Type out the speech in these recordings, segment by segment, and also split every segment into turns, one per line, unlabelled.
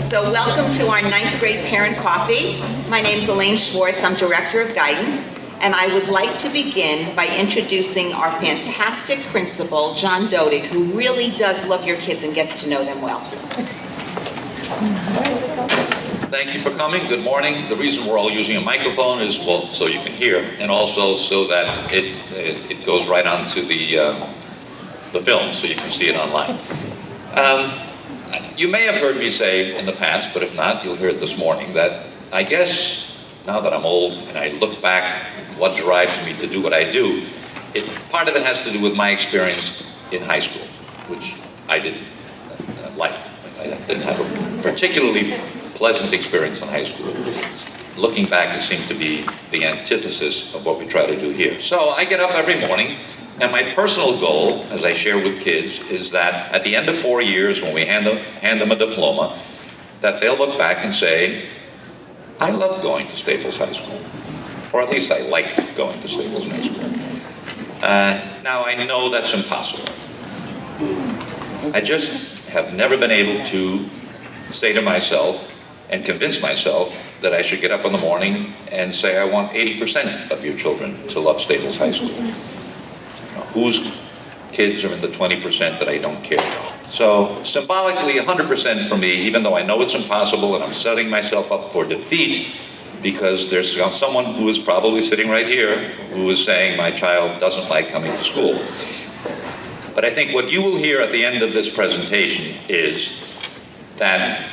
So welcome to our 9th grade Parent Coffee. My name's Elaine Schwartz. I'm Director of Guidance, and I would like to begin by introducing our fantastic principal, John Dodig, who really does love your kids and gets to know them well.
Thank you for coming. Good morning. The reason we're all using a microphone is, well, so you can hear, and also so that it goes right onto the film, so you can see it online. You may have heard me say in the past, but if not, you'll hear it this morning, that I guess now that I'm old and I look back what drives me to do what I do, part of it has to do with my experience in high school, which I didn't like. I didn't have a particularly pleasant experience in high school. Looking back, it seemed to be the antithesis of what we try to do here. So I get up every morning, and my personal goal, as I share with kids, is that at the end of 4 years, when we hand them a diploma, that they'll look back and say, I loved going to Staples High School. Or at least I liked going to Staples High School. Now, I know that's impossible. I just have never been able to say to myself and convince myself that I should get up in the morning and say, I want 80% of your children to love Staples High School. Whose kids are in the 20% that I don't care about? So symbolically, 100% for me, even though I know it's impossible and I'm setting myself up for defeat, because there's someone who is probably sitting right here who is saying my child doesn't like coming to school. But I think what you will hear at the end of this presentation is that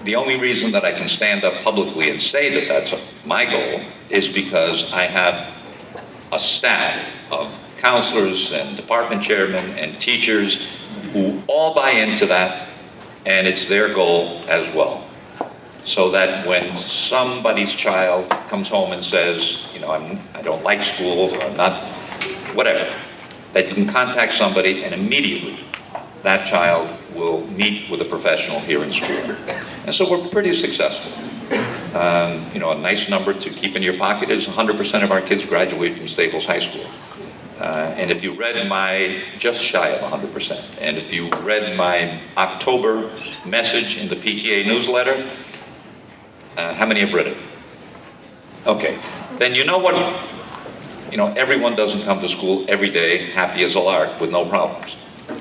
the only reason that I can stand up publicly and say that that's my goal is because I have a staff of counselors and department chairmen and teachers who all buy into that, and it's their goal as well. So that when somebody's child comes home and says, I don't like school, or I'm not, whatever, that you can contact somebody and immediately that child will meet with a professional here in school. And so we're pretty successful. A nice number to keep in your pocket is 100% of our kids graduate from Staples High School. And if you read just shy of 100%, and if you read my October message in the PTA newsletter, how many have read it? Okay, then you know what, everyone doesn't come to school every day happy as a lark with no problems.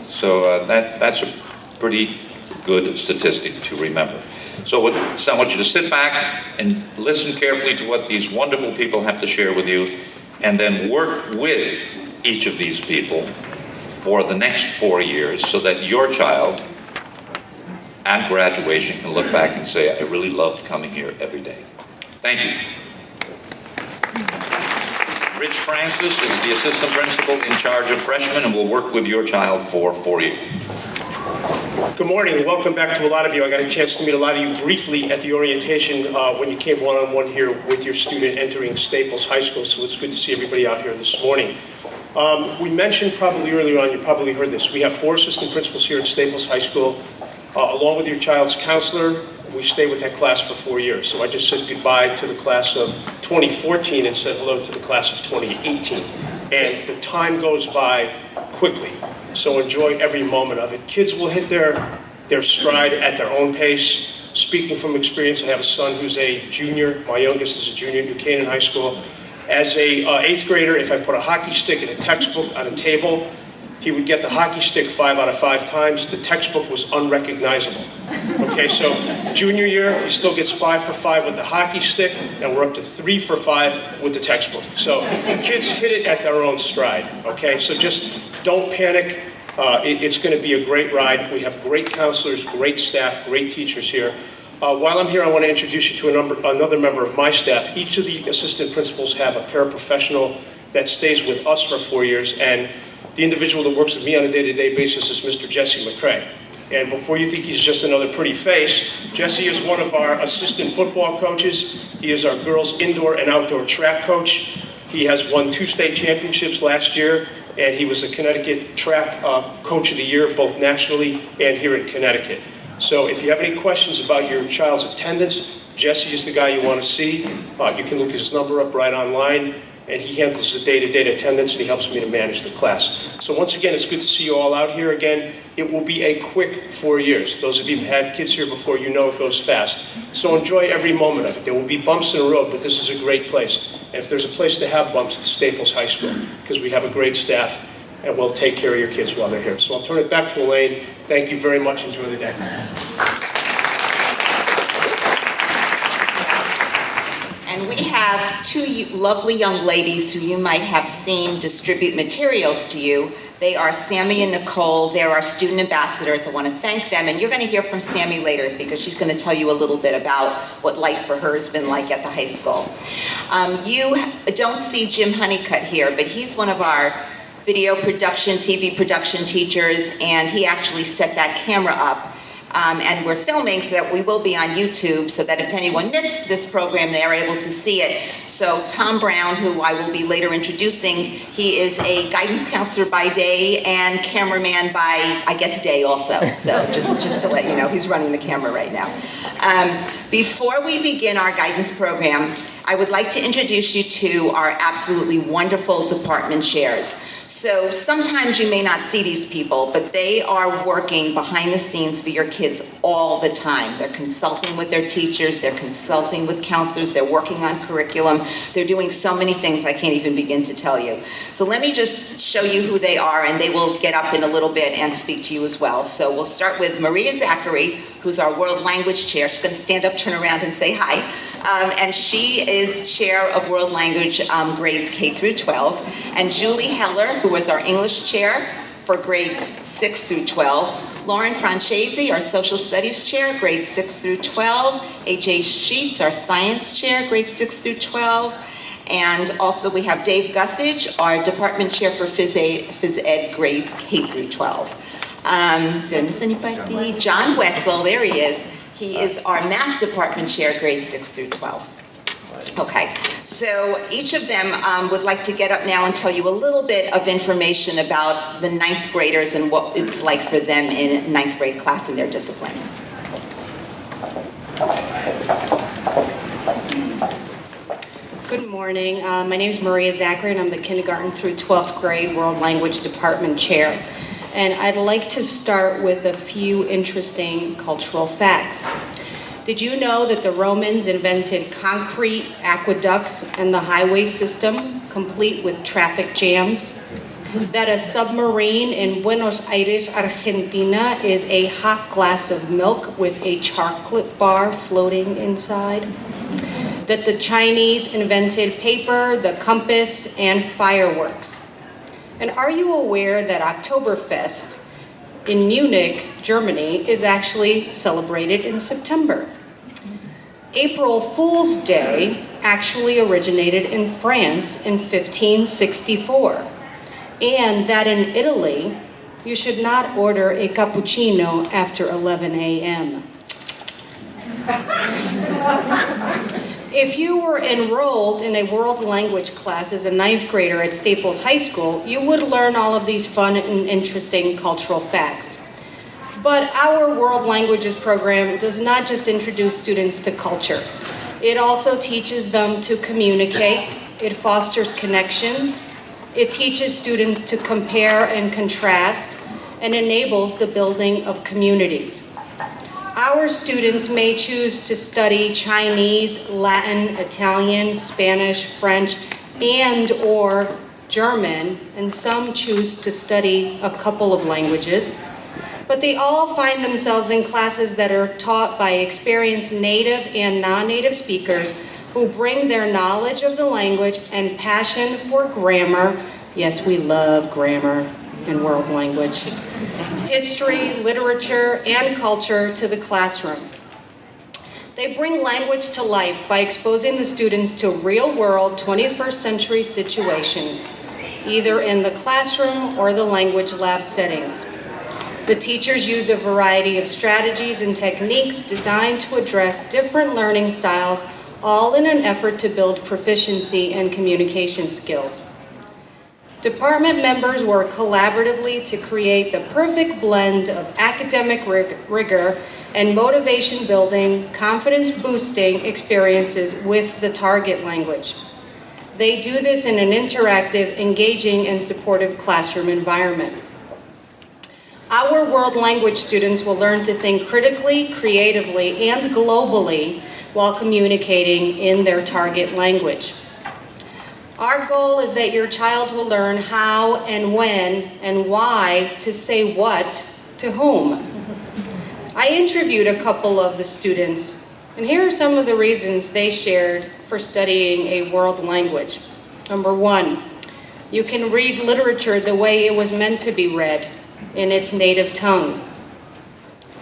So that's a pretty good statistic to remember. So I want you to sit back and listen carefully to what these wonderful people have to share with you, and then work with each of these people for the next 4 years so that your child at graduation can look back and say, I really loved coming here every day. Thank you. Rich Francis is the assistant principal in charge of freshmen and will work with your child for 4 years.
Good morning and welcome back to a lot of you. I got a chance to meet a lot of you briefly at the orientation when you came one-on-one here with your student entering Staples High School, so it's good to see everybody out here this morning. We mentioned probably earlier on, you probably heard this, we have 4 assistant principals here at Staples High School. Along with your child's counselor, we stay with that class for 4 years. So I just said goodbye to the class of 2014 and said hello to the class of 2018. And the time goes by quickly, so enjoy every moment of it. Kids will hit their stride at their own pace. Speaking from experience, I have a son who's a junior. My youngest is a junior at New Canaan High School. As a 8th grader, if I put a hockey stick in a textbook on a table, he would get the hockey stick 5 out of 5 times. The textbook was unrecognizable. Okay, so junior year, he still gets 5 for 5 with the hockey stick, and we're up to 3 for 5 with the textbook. So kids hit it at their own stride, okay? So just don't panic. It's going to be a great ride. We have great counselors, great staff, great teachers here. While I'm here, I want to introduce you to another member of my staff. Each of the assistant principals have a paraprofessional that stays with us for 4 years, and the individual that works with me on a day-to-day basis is Mr. Jesse McCrae. And before you think he's just another pretty face, Jesse is one of our assistant football coaches. He is our girls' indoor and outdoor track coach. He has won 2 state championships last year, and he was the Connecticut Track Coach of the Year, both nationally and here in Connecticut. So if you have any questions about your child's attendance, Jesse is the guy you want to see. You can look his number up right online. and he handles the day-to-day attendance, and he helps me to manage the class. So once again, it's good to see you all out here again. It will be a quick 4 years. Those of you who've had kids here before, you know it goes fast. So enjoy every moment of it. There will be bumps in the road, but this is a great place. And if there's a place to have bumps, it's Staples High School, because we have a great staff, and we'll take care of your kids while they're here. So I'll turn it back to Elaine. Thank you very much. Enjoy the day.
And we have two lovely young ladies who you might have seen distribute materials to you. They are Sammy and Nicole. They're our student ambassadors. I want to thank them. And you're going to hear from Sammy later because she's going to tell you a little bit about what life for her has been like at the high school. You don't see Jim Honeycutt here, but he's one of our video production, TV production teachers, and he actually set that camera up. And we're filming so that we will be on YouTube so that if anyone missed this program, they are able to see it. So Tom Brown, who I will be later introducing, he is a guidance counselor by day and cameraman by, I guess, day also. So just to let you know, he's running the camera right now. Before we begin our guidance program, I would like to introduce you to our absolutely wonderful department chairs. So sometimes you may not see these people, but they are working behind the scenes for your kids all the time. They're consulting with their teachers, they're consulting with counselors, they're working on curriculum. They're doing so many things I can't even begin to tell you. So let me just show you who they are, and they will get up in a little bit and speak to you as well. So we'll start with Maria Zachary, who's our world language chair. She's going to stand up, turn around, and say hi. And she is chair of world language grades K through 12. And Julie Heller, who is our English chair for grades 6 through 12. Lauren Francesi, our social studies chair, grades 6 through 12. AJ Sheets, our science chair, grades 6 through 12. And also we have Dave Gussage, our department chair for phys ed grades K through 12. Did I miss anybody? John Wetzel, there he is. He is our math department chair, grades 6 through 12. Okay, so each of them would like to get up now and tell you a little bit of information about the 9th graders and what it's like for them in 9th grade class in their disciplines.
Good morning. My name is Maria Zachary, and I'm the kindergarten through 12th grade world language department chair. And I'd like to start with a few interesting cultural facts. Did you know that the Romans invented concrete aqueducts and the highway system, complete with traffic jams? That a submarine in Buenos Aires, Argentina, is a hot glass of milk with a chocolate bar floating inside? That the Chinese invented paper, the compass, and fireworks? And are you aware that Oktoberfest in Munich, Germany, is actually celebrated in September? April Fool's Day actually originated in France in 1564. And that in Italy, you should not order a cappuccino after 11 a.m. If you were enrolled in a world language class as a 9th grader at Staples High School, you would learn all of these fun and interesting cultural facts. But our World Languages program does not just introduce students to culture. It also teaches them to communicate, it fosters connections, it teaches students to compare and contrast, and enables the building of communities. Our students may choose to study Chinese, Latin, Italian, Spanish, French, and/or German, and some choose to study a couple of languages. But they all find themselves in classes that are taught by experienced native and non-native speakers who bring their knowledge of the language and passion for grammar. Yes, we love grammar in world language. History, literature, and culture to the classroom. They bring language to life by exposing the students to real-world 21st century situations, either in the classroom or the language lab settings. The teachers use a variety of strategies and techniques designed to address different learning styles, all in an effort to build proficiency and communication skills. Department members work collaboratively to create the perfect blend of academic rigor and motivation-building, confidence-boosting experiences with the target language. they do this in an interactive, engaging, and supportive classroom environment. Our world language students will learn to think critically, creatively, and globally while communicating in their target language. Our goal is that your child will learn how and when and why to say what to whom. I interviewed a couple of the students, and here are some of the reasons they shared for studying a world language. Number one, you can read literature the way it was meant to be read, in its native tongue.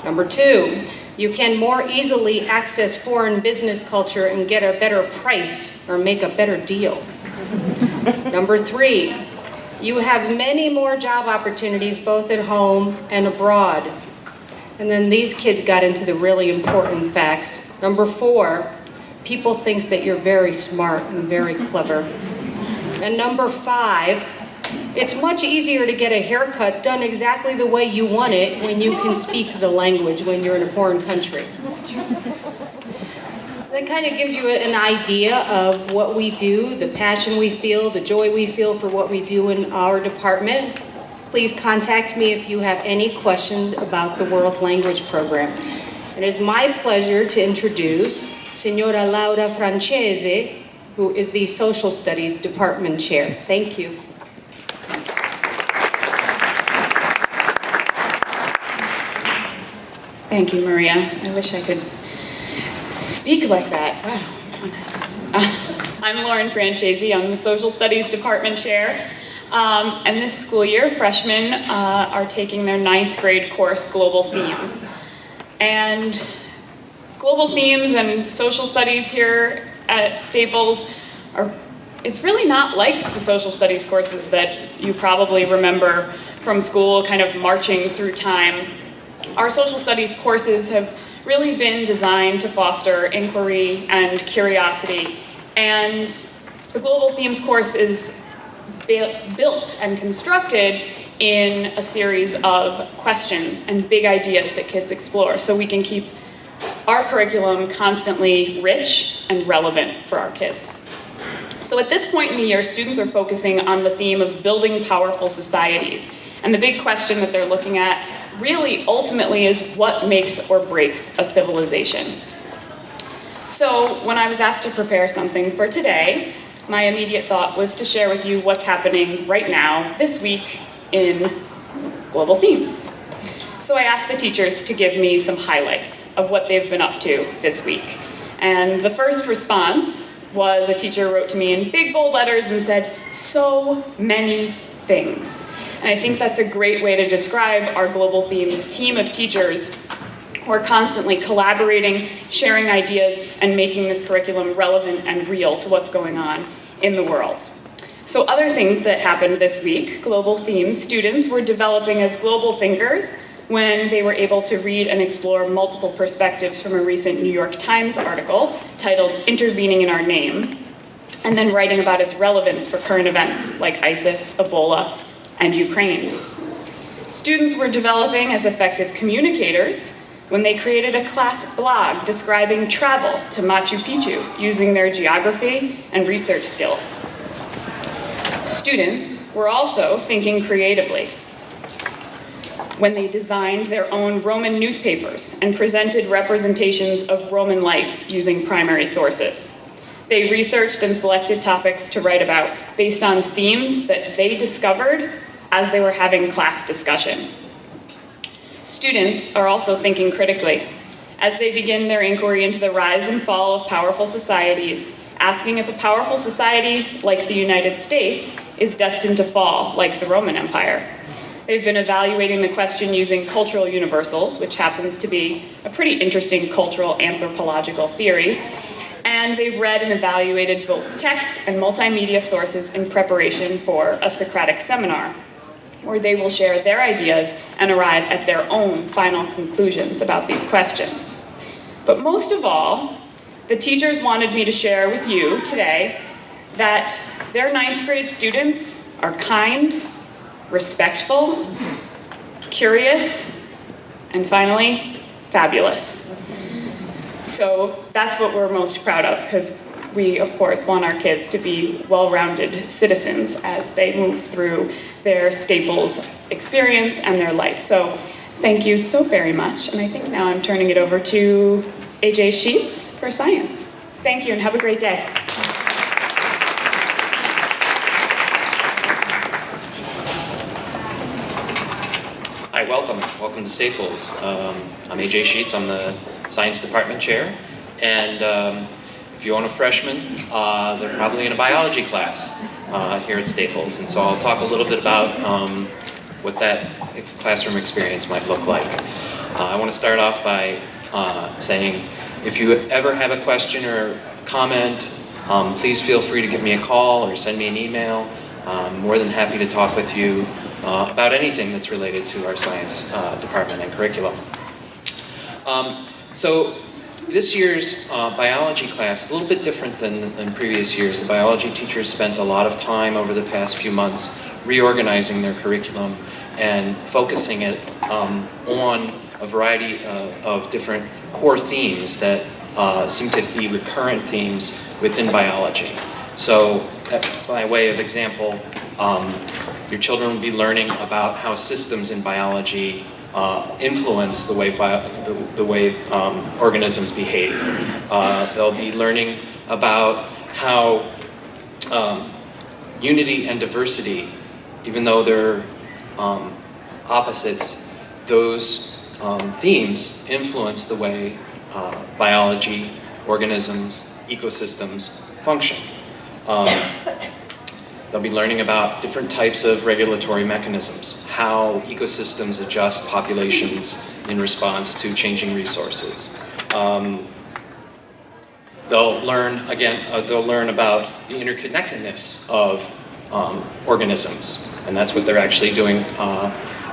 Number two, you can more easily access foreign business culture and get a better price or make a better deal. Number three, you have many more job opportunities both at home and abroad. And then these kids got into the really important facts. Number four, people think that you're very smart and very clever. And number five, it's much easier to get a haircut done exactly the way you want it when you can speak the language when you're in a foreign country. That kind of gives you an idea of what we do, the passion we feel, the joy we feel for what we do in our department. Please contact me if you have any questions about the World Language Program. It is my pleasure to introduce Signora Laura Francese, who is the Social Studies Department Chair. Thank you.
Thank you, Maria. I wish I could speak like that. Wow. I'm Lauren Francese. I'm the Social Studies Department Chair. And this school year, freshmen are taking their 9th grade course, Global Themes. And Global Themes and Social Studies here at Staples it's really not like the Social Studies courses that you probably remember from school, kind of marching through time. Our Social Studies courses have really been designed to foster inquiry and curiosity. And the Global Themes course is built and constructed in a series of questions and big ideas that kids explore, so we can keep our curriculum constantly rich and relevant for our kids. So at this point in the year, students are focusing on the theme of building powerful societies. And the big question that they're looking at really ultimately is what makes or breaks a civilization. So when I was asked to prepare something for today, my immediate thought was to share with you what's happening right now, this week, in Global Themes. So I asked the teachers to give me some highlights of what they've been up to this week. And the first response was a teacher wrote to me in big bold letters and said, "So many things." And I think that's a great way to describe our Global Themes team of teachers who are constantly collaborating, sharing ideas, and making this curriculum relevant and real to what's going on in the world. So other things that happened this week, Global Themes students were developing as global thinkers when they were able to read and explore multiple perspectives from a recent New York Times article titled "Intervening in Our Name," and then writing about its relevance for current events like ISIS, Ebola, and Ukraine. Students were developing as effective communicators when they created a class blog describing travel to Machu Picchu using their geography and research skills. Students were also thinking creatively when they designed their own Roman newspapers and presented representations of Roman life using primary sources. They researched and selected topics to write about based on themes that they discovered as they were having class discussion. Students are also thinking critically as they begin their inquiry into the rise and fall of powerful societies, asking if a powerful society like the United States is destined to fall like the Roman Empire. They've been evaluating the question using cultural universals, which happens to be a pretty interesting cultural anthropological theory, and they've read and evaluated both text and multimedia sources in preparation for a Socratic seminar, where they will share their ideas and arrive at their own final conclusions about these questions. But most of all, the teachers wanted me to share with you today that their 9th grade students are kind, respectful, curious, and finally, fabulous. So that's what we're most proud of, because we, of course, want our kids to be well-rounded citizens as they move through their Staples experience and their life. So thank you so very much. And I think now I'm turning it over to AJ Sheets for science. Thank you and have a great day.
Hi, welcome to Staples. I'm AJ Sheets, I'm the science department chair, and if you own a freshman, they're probably in a biology class here at Staples, and so I'll talk a little bit about what that classroom experience might look like. I want to start off by saying, if you ever have a question or comment, please feel free to give me a call or send me an email. I'm more than happy to talk with you about anything that's related to our science department and curriculum. So this year's biology class is a little bit different than previous years. The biology teachers spent a lot of time over the past few months reorganizing their curriculum and focusing it on a variety of different core themes that seem to be recurrent themes within biology. So by way of example, your children will be learning about how systems in biology influence the way organisms behave. They'll be learning about how unity and diversity, even though they're opposites, those themes influence the way biology, organisms, ecosystems function. They'll be learning about different types of regulatory mechanisms, how ecosystems adjust populations in response to changing resources. They'll learn about the interconnectedness of organisms, and that's what they're actually doing.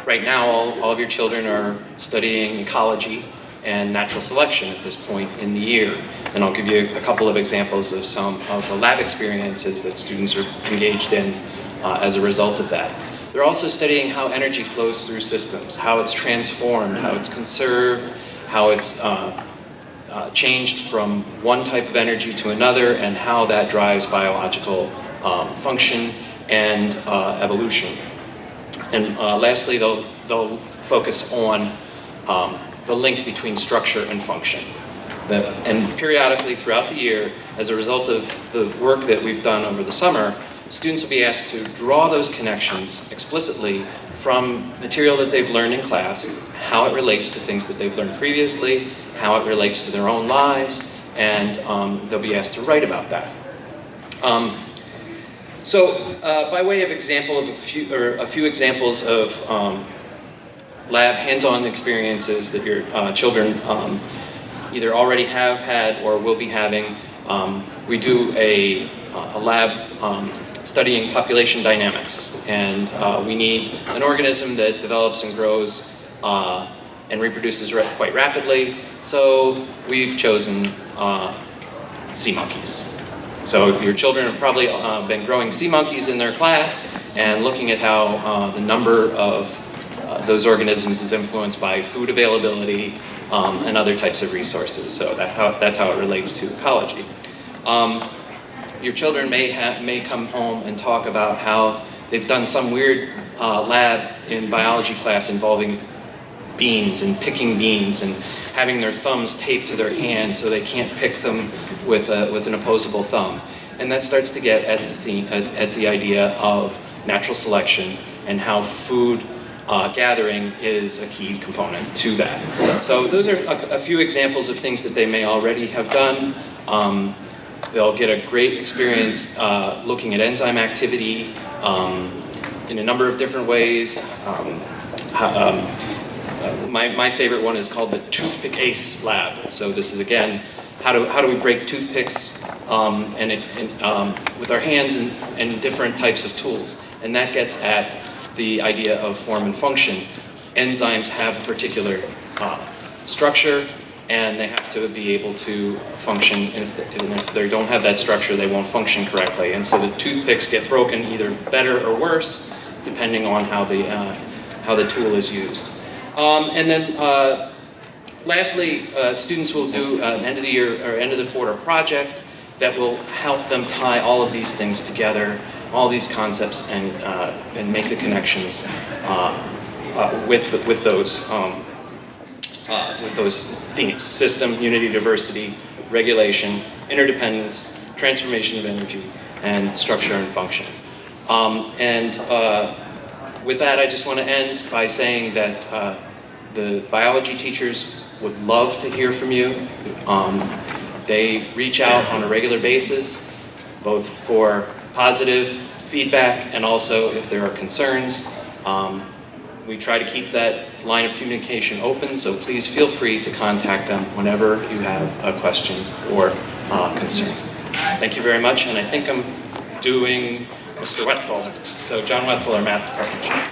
Right now, all of your children are studying ecology and natural selection at this point in the year. And I'll give you a couple of examples of some of the lab experiences that students are engaged in as a result of that. They're also studying how energy flows through systems, how it's transformed, how it's conserved, how it's changed from one type of energy to another, and how that drives biological function and evolution. And lastly, they'll focus on the link between structure and function. And periodically throughout the year, as a result of the work that we've done over the summer, students will be asked to draw those connections explicitly from material that they've learned in class, how it relates to things that they've learned previously, how it relates to their own lives, and they'll be asked to write about that. By way of example of a few examples of lab hands-on experiences that your children either already have had or will be having, we do a lab studying population dynamics, and we need an organism that develops and grows and reproduces quite rapidly, so we've chosen sea monkeys. So your children have probably been growing sea monkeys in their class and looking at how the number of those organisms is influenced by food availability and other types of resources. So that's how it relates to ecology. Your children may come home and talk about how they've done some weird lab in biology class involving beans and picking beans and having their thumbs taped to their hands so they can't pick them with an opposable thumb. And that starts to get at the idea of natural selection and how food gathering is a key component to that. So those are a few examples of things that they may already have done. They'll get a great experience looking at enzyme activity in a number of different ways. My favorite one is called the Toothpick Ace Lab. So this is, again, how do we break toothpicks with our hands and different types of tools. And that gets at the idea of form and function. Enzymes have a particular structure, and they have to be able to function, and if they don't have that structure, they won't function correctly. And so the toothpicks get broken either better or worse, depending on how the tool is used. And then lastly, students will do an end of the year or end of the quarter project, that will help them tie all of these things together, all these concepts, and make the connections with those themes: system, unity, diversity, regulation, interdependence, transformation of energy, and structure and function. With that, I just want to end by saying that the biology teachers would love to hear from you. They reach out on a regular basis, both for positive feedback and also if there are concerns. We try to keep that line of communication open, so please feel free to contact them whenever you have a question or concern. Thank you very much, and I think I'm doing Mr. Wetzel next. So John Wetzel, our math department chair.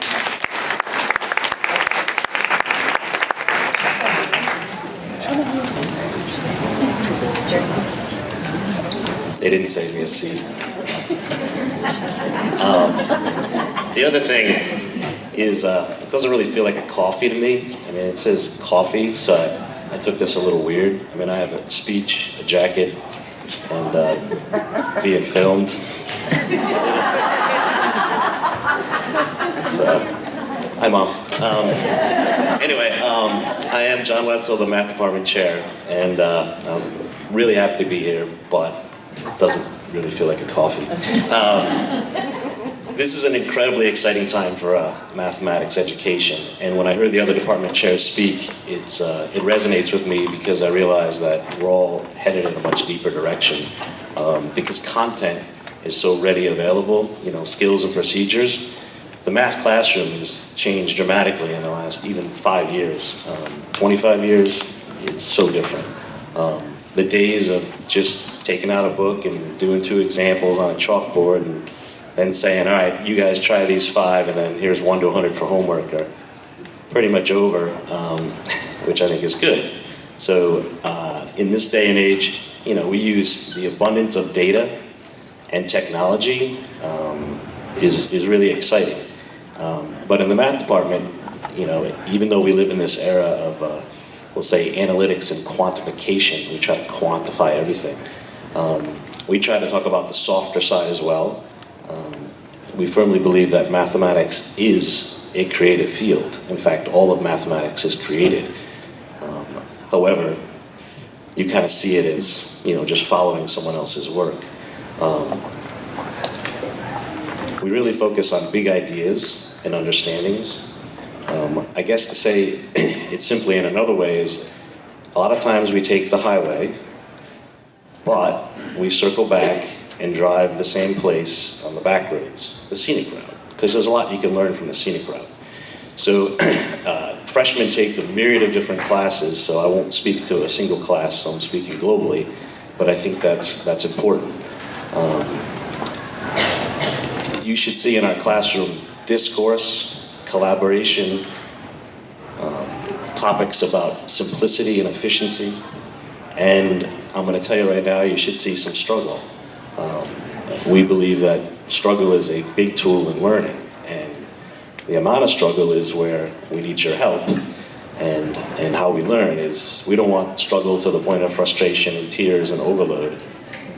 They didn't save me a seat. The other thing is, it doesn't really feel like a coffee to me. I mean, it says coffee, so I took this a little weird. I mean, I have a speech, a jacket, and being filmed. Hi, Mom. Anyway, I am John Wetzel, the math department chair, and I'm really happy to be here, but it doesn't really feel like a coffee. This is an incredibly exciting time for mathematics education, and when I heard the other department chairs speak, it resonates with me because I realize that we're all headed in a much deeper direction because content is so ready available, skills and procedures. The math classroom has changed dramatically in the last even 5 years. 25 years, it's so different. The days of just taking out a book and doing 2 examples on a chalkboard and then saying, all right, you guys try these 5 and then here's 1 to 100 for homework are pretty much over, which I think is good. So in this day and age, we use the abundance of data and technology is really exciting. But in the math department, even though we live in this era of, we'll say, analytics and quantification, we try to quantify everything. We try to talk about the softer side as well. We firmly believe that mathematics is a creative field. In fact, all of mathematics is created. However, you kind of see it as, just following someone else's work. We really focus on big ideas and understandings. I guess to say it simply in another way is, a lot of times we take the highway, but we circle back and drive the same place on the back roads, the scenic route, because there's a lot you can learn from the scenic route. So freshmen take a myriad of different classes, so I won't speak to a single class, so I'm speaking globally, but I think that's important. You should see in our classroom discourse, collaboration, topics about simplicity and efficiency, and I'm going to tell you right now, you should see some struggle. We believe that struggle is a big tool in learning, and the amount of struggle is where we need your help, and how we learn is, we don't want struggle to the point of frustration and tears and overload,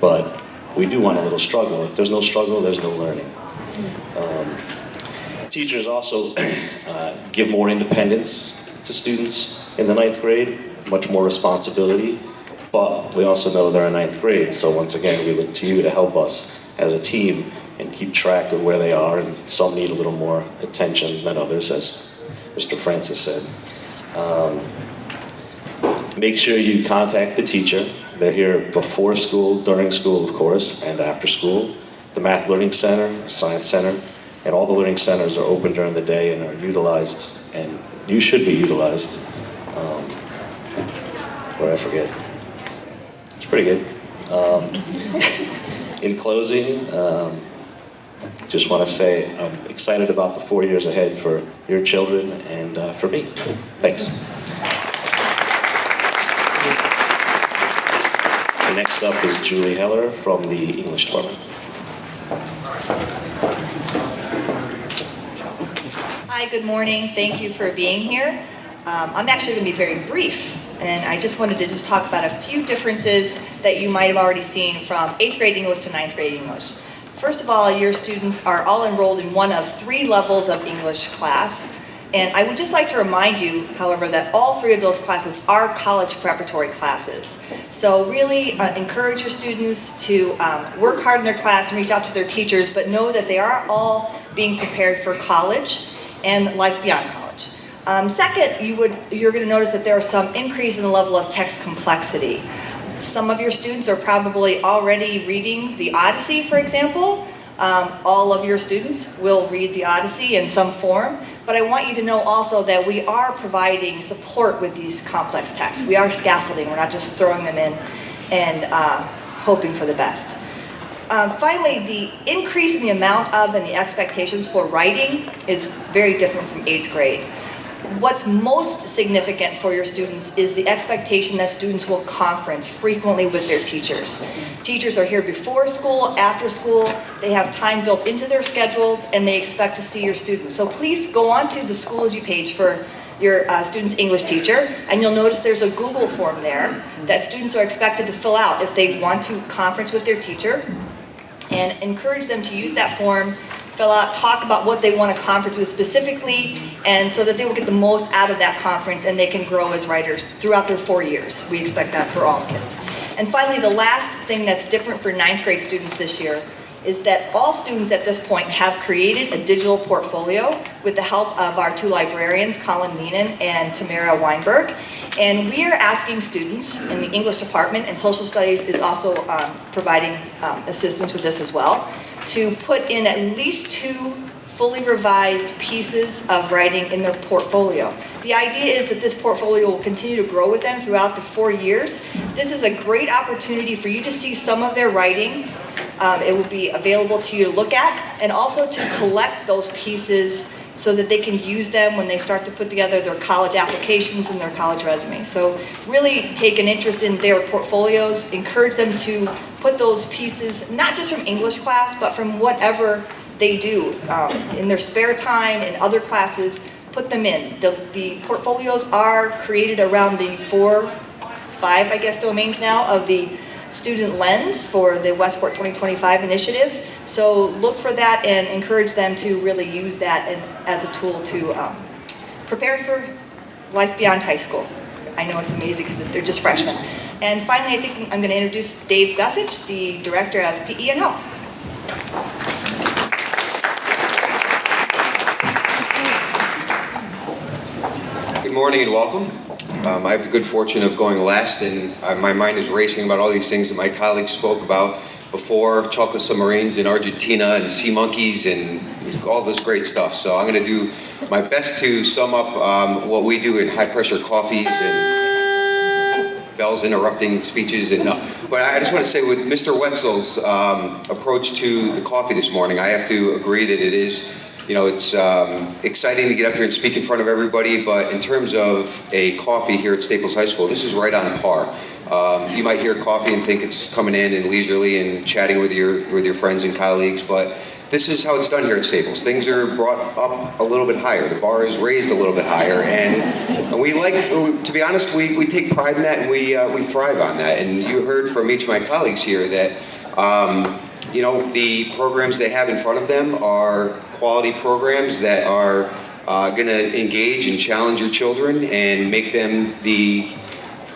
but we do want a little struggle. If there's no struggle, there's no learning. Teachers also give more independence to students in the 9th grade, much more responsibility, but we also know they're in 9th grade, so once again, we look to you to help us as a team and keep track of where they are, and some need a little more attention than others, as Mr. Francis said. Make sure you contact the teacher. They're here before school, during school, of course, and after school. The Math Learning Center, Science Center, and all the learning centers are open during the day and are utilized, and you should be utilized. Or I forget. It's pretty good. In closing, just want to say I'm excited about the 4 years ahead for your children and for me. Thanks. Next up is Julie Heller from the English department.
Hi, good morning. Thank you for being here. I'm actually going to be very brief And I just wanted to just talk about a few differences that you might have already seen from 8th grade English to 9th grade English. First of all, your students are all enrolled in one of 3 levels of English class. And I would just like to remind you, however, that all 3 of those classes are college preparatory classes. So really encourage your students to work hard in their class and reach out to their teachers, but know that they are all being prepared for college and life beyond college. Second, you're going to notice that there is some increase in the level of text complexity. Some of your students are probably already reading the Odyssey, for example. All of your students will read the Odyssey in some form, but I want you to know also that we are providing support with these complex texts. We are scaffolding, we're not just throwing them in and hoping for the best. Finally, the increase in the amount of and the expectations for writing is very different from 8th grade. What's most significant for your students is the expectation that students will conference frequently with their teachers. Teachers are here before school, after school, they have time built into their schedules, and they expect to see your students. So please go onto the Schoology page for your student's English teacher, and you'll notice there's a Google form there that students are expected to fill out if they want to conference with their teacher, and encourage them to use that form, fill out, talk about what they want to conference with specifically, and so that they will get the most out of that conference and they can grow as writers throughout their 4 years. We expect that for all kids. And finally, the last thing that's different for 9th grade students this year is that all students at this point have created a digital portfolio with the help of our 2 librarians, Colin Neenan and Tamara Weinberg. And we are asking students in the English department, and social studies is also providing assistance with this as well, to put in at least 2 fully revised pieces of writing in their portfolio. The idea is that this portfolio will continue to grow with them throughout the 4 years. This is a great opportunity for you to see some of their writing. It will be available to you to look at, and also to collect those pieces so that they can use them when they start to put together their college applications and their college resumes. So really take an interest in their portfolios, encourage them to put those pieces, not just from English class, but from whatever they do in their spare time, in other classes, put them in. The portfolios are created around the 5 I guess, domains now of the student lens for the Westport 2025 initiative. So look for that and encourage them to really use that as a tool to prepare for life beyond high school. I know it's amazing because they're just freshmen. And finally, I think I'm going to introduce Dave Gussich, the Director of PE and Health.
Good morning and welcome. I have the good fortune of going last, and my mind is racing about all these things that my colleagues spoke about before, chocolate submarines in Argentina and sea monkeys and all this great stuff. So I'm going to do my best to sum up what we do in high-pressure coffees and bells interrupting speeches. But I just want to say with Mr. Wetzel's approach to the coffee this morning, I have to agree that it is, it's exciting to get up here and speak in front of everybody, but in terms of a coffee here at Staples High School, this is right on par. You might hear coffee and think it's coming in and leisurely and chatting with your friends and colleagues, but this is how it's done here at Staples. Things are brought up a little bit higher. The bar is raised a little bit higher, and we like, to be honest, we take pride in that, and we thrive on that. And you heard from each of my colleagues here that the programs they have in front of them are quality programs that are going to engage and challenge your children and make them the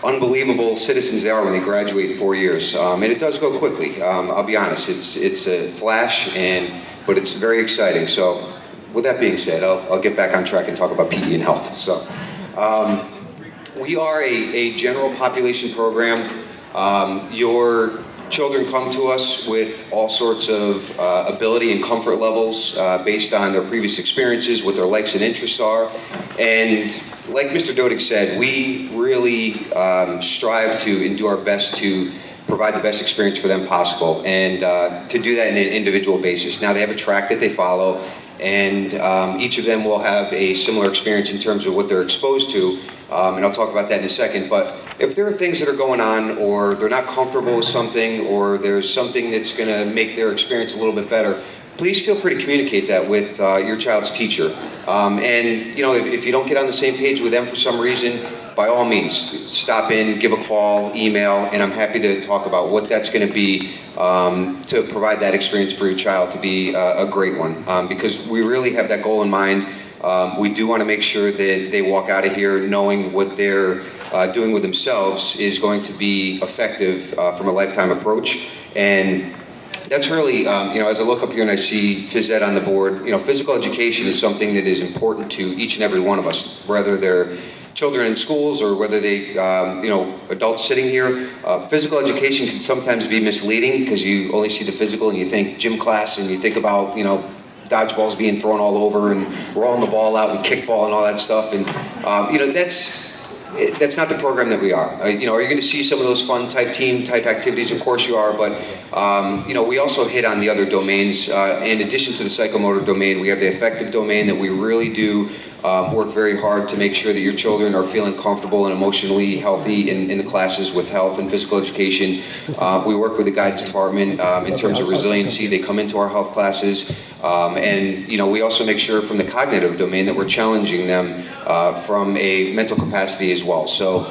unbelievable citizens they are when they graduate in 4 years. And it does go quickly. I'll be honest, it's a flash, but it's very exciting. So with that being said, I'll get back on track and talk about PE and health. So we are a general population program. Your children come to us with all sorts of ability and comfort levels based on their previous experiences, what their likes and interests are. And like Mr. Dodig said, we really strive to and do our best to provide the best experience for them possible, and to do that in an individual basis. Now they have a track that they follow, and each of them will have a similar experience in terms of what they're exposed to, and I'll talk about that in a second. But if there are things that are going on, or they're not comfortable with something, or there's something that's going to make their experience a little bit better, please feel free to communicate that with your child's teacher. And if you don't get on the same page with them for some reason, by all means, stop in, give a call, email, and I'm happy to talk about what that's going to be to provide that experience for your child to be a great one. Because we really have that goal in mind. We do want to make sure that they walk out of here knowing what they're doing with themselves is going to be effective from a lifetime approach. And that's really, as I look up here and I see phys ed on the board, physical education is something that is important to each and every one of us, whether they're children in schools or whether they, adults sitting here. Physical education can sometimes be misleading because you only see the physical and you think gym class and you think about, dodgeballs being thrown all over and rolling the ball out and kickball and all that stuff. And, that's not the program that we are. Are you going to see some of those fun team type activities? Of course you are, but we also hit on the other domains. In addition to the psychomotor domain, we have the affective domain that we really do work very hard to make sure that your children are feeling comfortable and emotionally healthy in the classes with health and physical education. We work with the guidance department in terms of resiliency. They come into our health classes. And we also make sure from the cognitive domain that we're challenging them from a mental capacity as well. So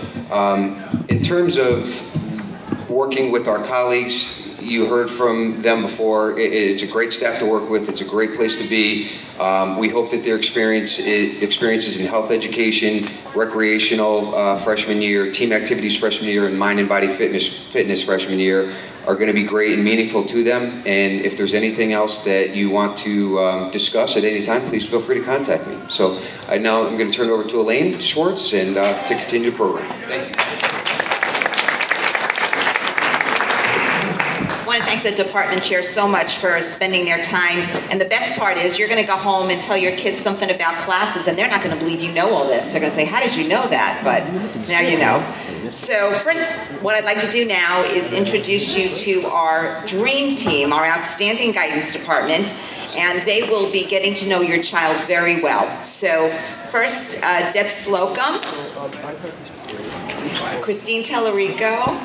in terms of working with our colleagues, you heard from them before. It's a great staff to work with. It's a great place to be. We hope that their experiences in health education, recreational freshman year, team activities freshman year, and mind and body fitness freshman year are going to be great and meaningful to them. And if there's anything else that you want to discuss at any time, please feel free to contact me. So now I'm going to turn it over to Elaine Schwartz and to continue the program. Thank you.
I want to thank the department chair so much for spending their time. And the best part is you're going to go home and tell your kids something about classes, and they're not going to believe you know all this. They're going to say, how did you know that? But now you know. So first, what I'd like to do now is introduce you to our dream team, our outstanding guidance department, and they will be getting to know your child very well. So first, Deb Slocum, Christine Tellerico,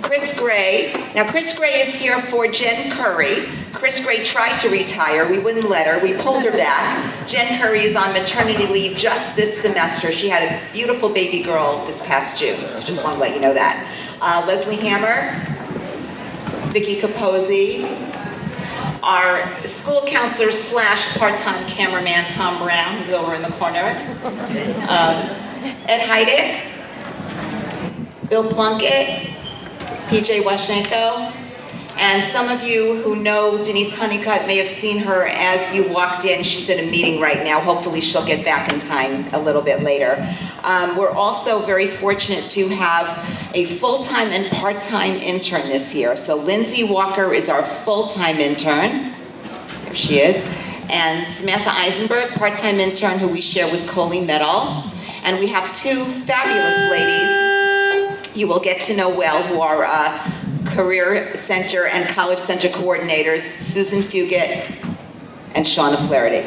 Chris Gray. Now, Chris Gray is here for Jen Curry. Chris Gray tried to retire. We wouldn't let her. We pulled her back. Jen Curry is on maternity leave just this semester. She had a beautiful baby girl this past June, so just want to let you know that. Leslie Hammer, Vicki Capozzi, our school counselor / part-time cameraman, Tom Brown, who's over in the corner. Ed Heidick, Bill Plunkett, PJ Washenko, and some of you who know Denise Honeycutt may have seen her as you walked in. She's at a meeting right now. Hopefully she'll get back in time a little bit later. We're also very fortunate to have a full-time and part-time intern this year. So Lindsay Walker is our full-time intern. There she is. And Samantha Eisenberg, part-time intern who we share with Coley Medal. And we have two fabulous ladies you will get to know well, who are Career Center and College Center coordinators, Susan Fugit and Shauna Flaherty.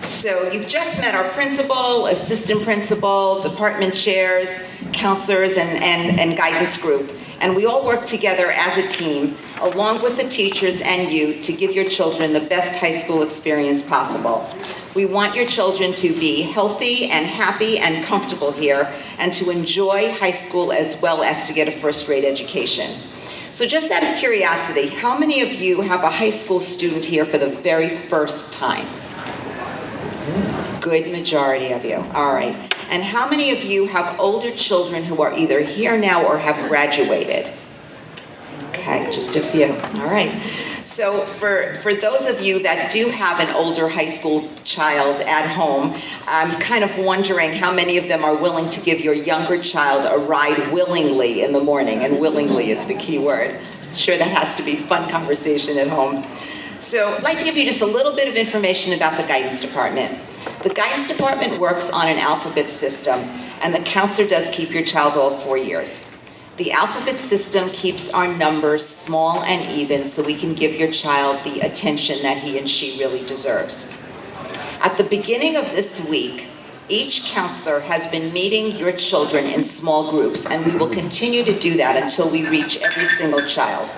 So you've just met our principal, assistant principal, department chairs, counselors, and guidance group. And we all work together as a team, along with the teachers and you, to give your children the best high school experience possible. We want your children to be healthy and happy and comfortable here, and to enjoy high school as well as to get a first-rate education. So just out of curiosity, how many of you have a high school student here for the very first time? Good majority of you, all right. And how many of you have older children who are either here now or have graduated? Okay, just a few, all right. So for those of you that do have an older high school child at home, I'm kind of wondering how many of them are willing to give your younger child a ride willingly in the morning, and willingly is the key word. I'm sure that has to be fun conversation at home. So I'd like to give you just a little bit of information about the guidance department. The guidance department works on an alphabet system, and the counselor does keep your child all 4 years. The alphabet system keeps our numbers small and even so we can give your child the attention that he and she really deserves. At the beginning of this week, each counselor has been meeting your children in small groups, and we will continue to do that until we reach every single child.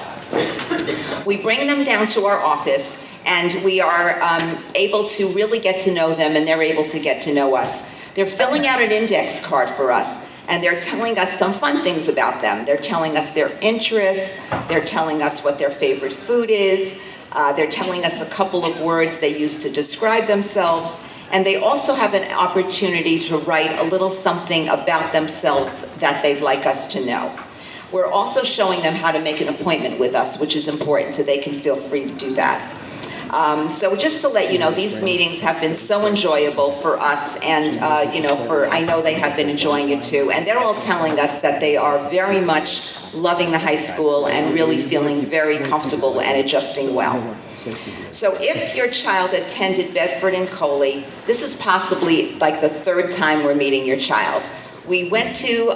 We bring them down to our office, and we are able to really get to know them, and they're able to get to know us. They're filling out an index card for us, and they're telling us some fun things about them. They're telling us their interests, they're telling us what their favorite food is, they're telling us a couple of words they use to describe themselves, and they also have an opportunity to write a little something about themselves that they'd like us to know. We're also showing them how to make an appointment with us, which is important, so they can feel free to do that. So just to let you know, these meetings have been so enjoyable for us, and I know they have been enjoying it too. And they're all telling us that they are very much loving the high school and really feeling very comfortable and adjusting well. So if your child attended Bedford and Coley, this is possibly like the third time we're meeting your child. We went to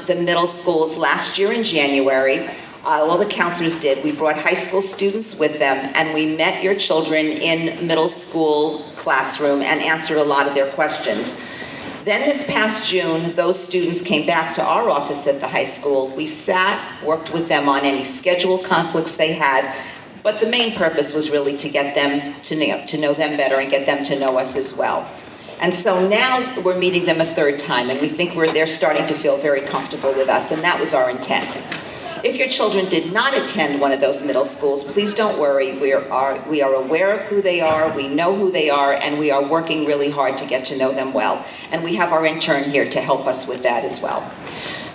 the middle schools last year in January. All the counselors did. We brought high school students with them, and we met your children in middle school classroom and answered a lot of their questions. Then this past June, those students came back to our office at the high school. We sat, worked with them on any schedule conflicts they had, but the main purpose was really to get them to know them better and get them to know us as well. And so now we're meeting them a third time, and we think they're starting to feel very comfortable with us, and that was our intent. If your children did not attend one of those middle schools, please don't worry. We are aware of who they are, we know who they are, and we are working really hard to get to know them well. And we have our intern here to help us with that as well.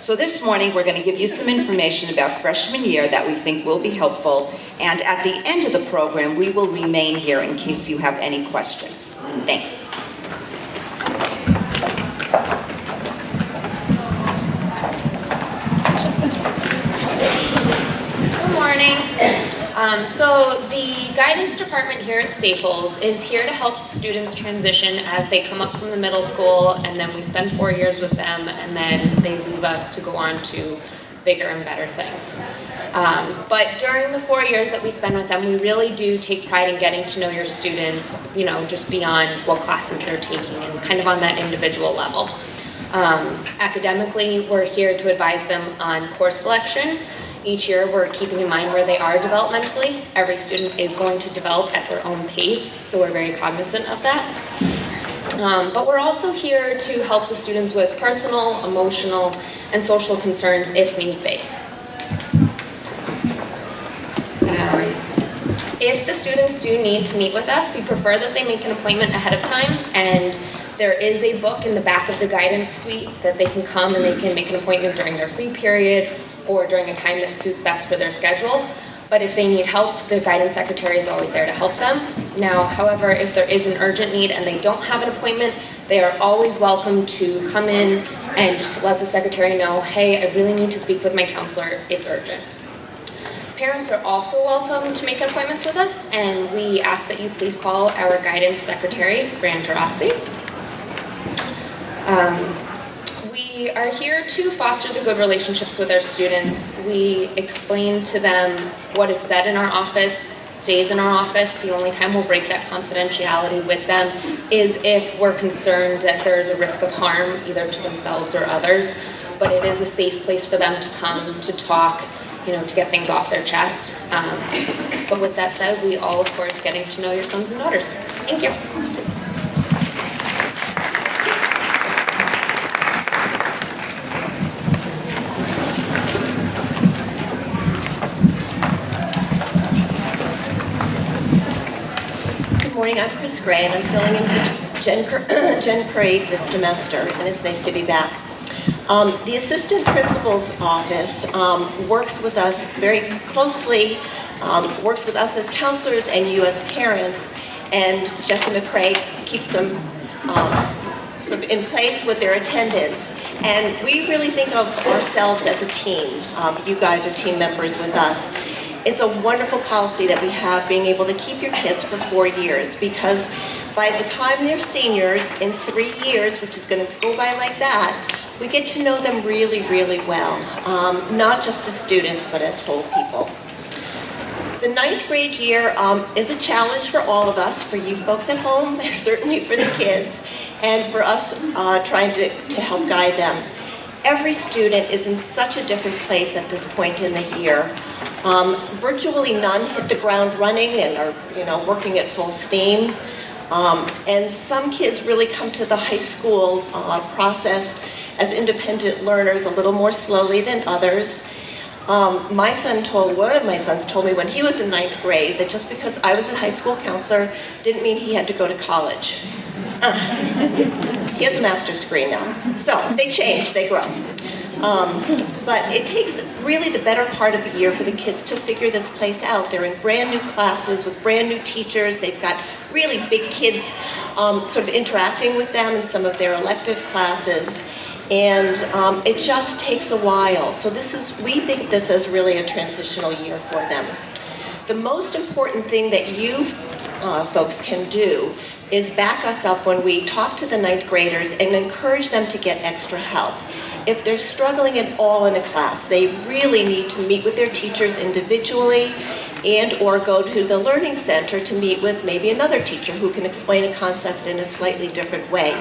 So this morning, we're going to give you some information about freshman year that we think will be helpful. And at the end of the program, we will remain here in case you have any questions. Thanks.
So the guidance department here at Staples is here to help students transition as they come up from the middle school, and then we spend 4 years with them, and then they leave us to go on to bigger and better things. But during the 4 years that we spend with them, we really do take pride in getting to know your students, just beyond what classes they're taking and kind of on that individual level. Academically, we're here to advise them on course selection. Each year, we're keeping in mind where they are developmentally. Every student is going to develop at their own pace, so we're very cognizant of that. But we're also here to help the students with personal, emotional, and social concerns if need be. If the students do need to meet with us, we prefer that they make an appointment ahead of time, and there is a book in the back of the guidance suite that they can come and they can make an appointment during their free period or during a time that suits best for their schedule. But if they need help, the guidance secretary is always there to help them. Now, however, if there is an urgent need and they don't have an appointment, they are always welcome to come in and just to let the secretary know, hey, I really need to speak with my counselor, it's urgent. Parents are also welcome to make appointments with us, and we ask that you please call our guidance secretary, Fran Gerasi. We are here to foster the good relationships with our students. We explain to them what is said in our office, stays in our office. The only time we'll break that confidentiality with them is if we're concerned that there's a risk of harm either to themselves or others. But it is a safe place for them to come, to talk, to get things off their chest. But with that said, we all look forward to getting to know your sons and daughters. Thank you.
Good morning, I'm Chris Gray, and I'm filling in for Jen Curry this semester, and it's nice to be back. The Assistant Principal's Office works with us very closely, works with us as counselors and you as parents, and Jesse McCrae keeps them sort of in place with their attendance. And we really think of ourselves as a team. You guys are team members with us. It's a wonderful policy that we have, being able to keep your kids for 4 years, because by the time they're seniors in 3 years, which is going to go by like that, we get to know them really, really well, not just as students, but as whole people. The 9th grade year is a challenge for all of us, for you folks at home, certainly for the kids, and for us trying to help guide them. Every student is in such a different place at this point in the year. Virtually none hit the ground running and are, working at full steam. And some kids really come to the high school process as independent learners a little more slowly than others. One of my sons told me when he was in 9th grade that just because I was a high school counselor didn't mean he had to go to college. He has a master's degree now. So they change, they grow. But it takes really the better part of a year for the kids to figure this place out. They're in brand new classes with brand new teachers. They've got really big kids sort of interacting with them in some of their elective classes. And it just takes a while. So we think of this as really a transitional year for them. The most important thing that you folks can do is back us up when we talk to the 9th graders and encourage them to get extra help. If they're struggling at all in a class, they really need to meet with their teachers individually and or go to the Learning Center to meet with maybe another teacher who can explain a concept in a slightly different way.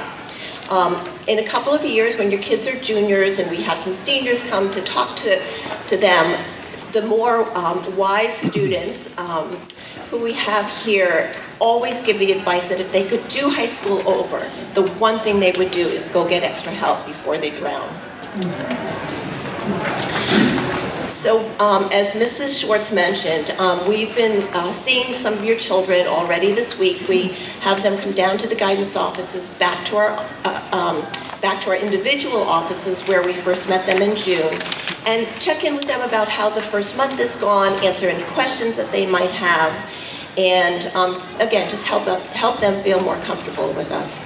In a couple of years, when your kids are juniors and we have some seniors come to talk to them, the more wise students who we have here always give the advice that if they could do high school over, the one thing they would do is go get extra help before they drown. So as Mrs. Schwartz mentioned, we've been seeing some of your children already this week. We have them come down to the guidance offices, back to our individual offices where we first met them in June, and check in with them about how the first month is gone, answer any questions that they might have, and again, just help them feel more comfortable with us.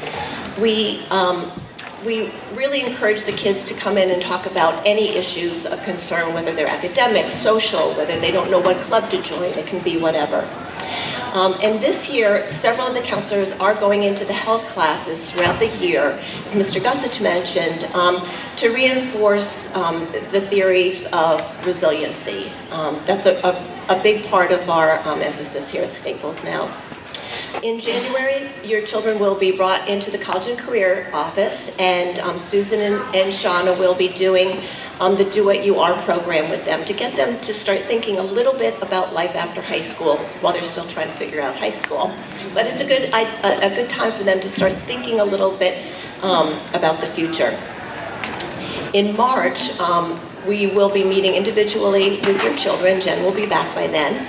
We really encourage the kids to come in and talk about any issues of concern, whether they're academic, social, whether they don't know what club to join, it can be whatever. And this year, several of the counselors are going into the health classes throughout the year, as Mr. Gussich mentioned, to reinforce the theories of resiliency. That's a big part of our emphasis here at Staples now. In January, your children will be brought into the College and Career office, and Susan and Shauna will be doing the Do What You Are program with them to get them to start thinking a little bit about life after high school while they're still trying to figure out high school. But it's a good time for them to start thinking a little bit about the future. In March, we will be meeting individually with your children. Jen will be back by then.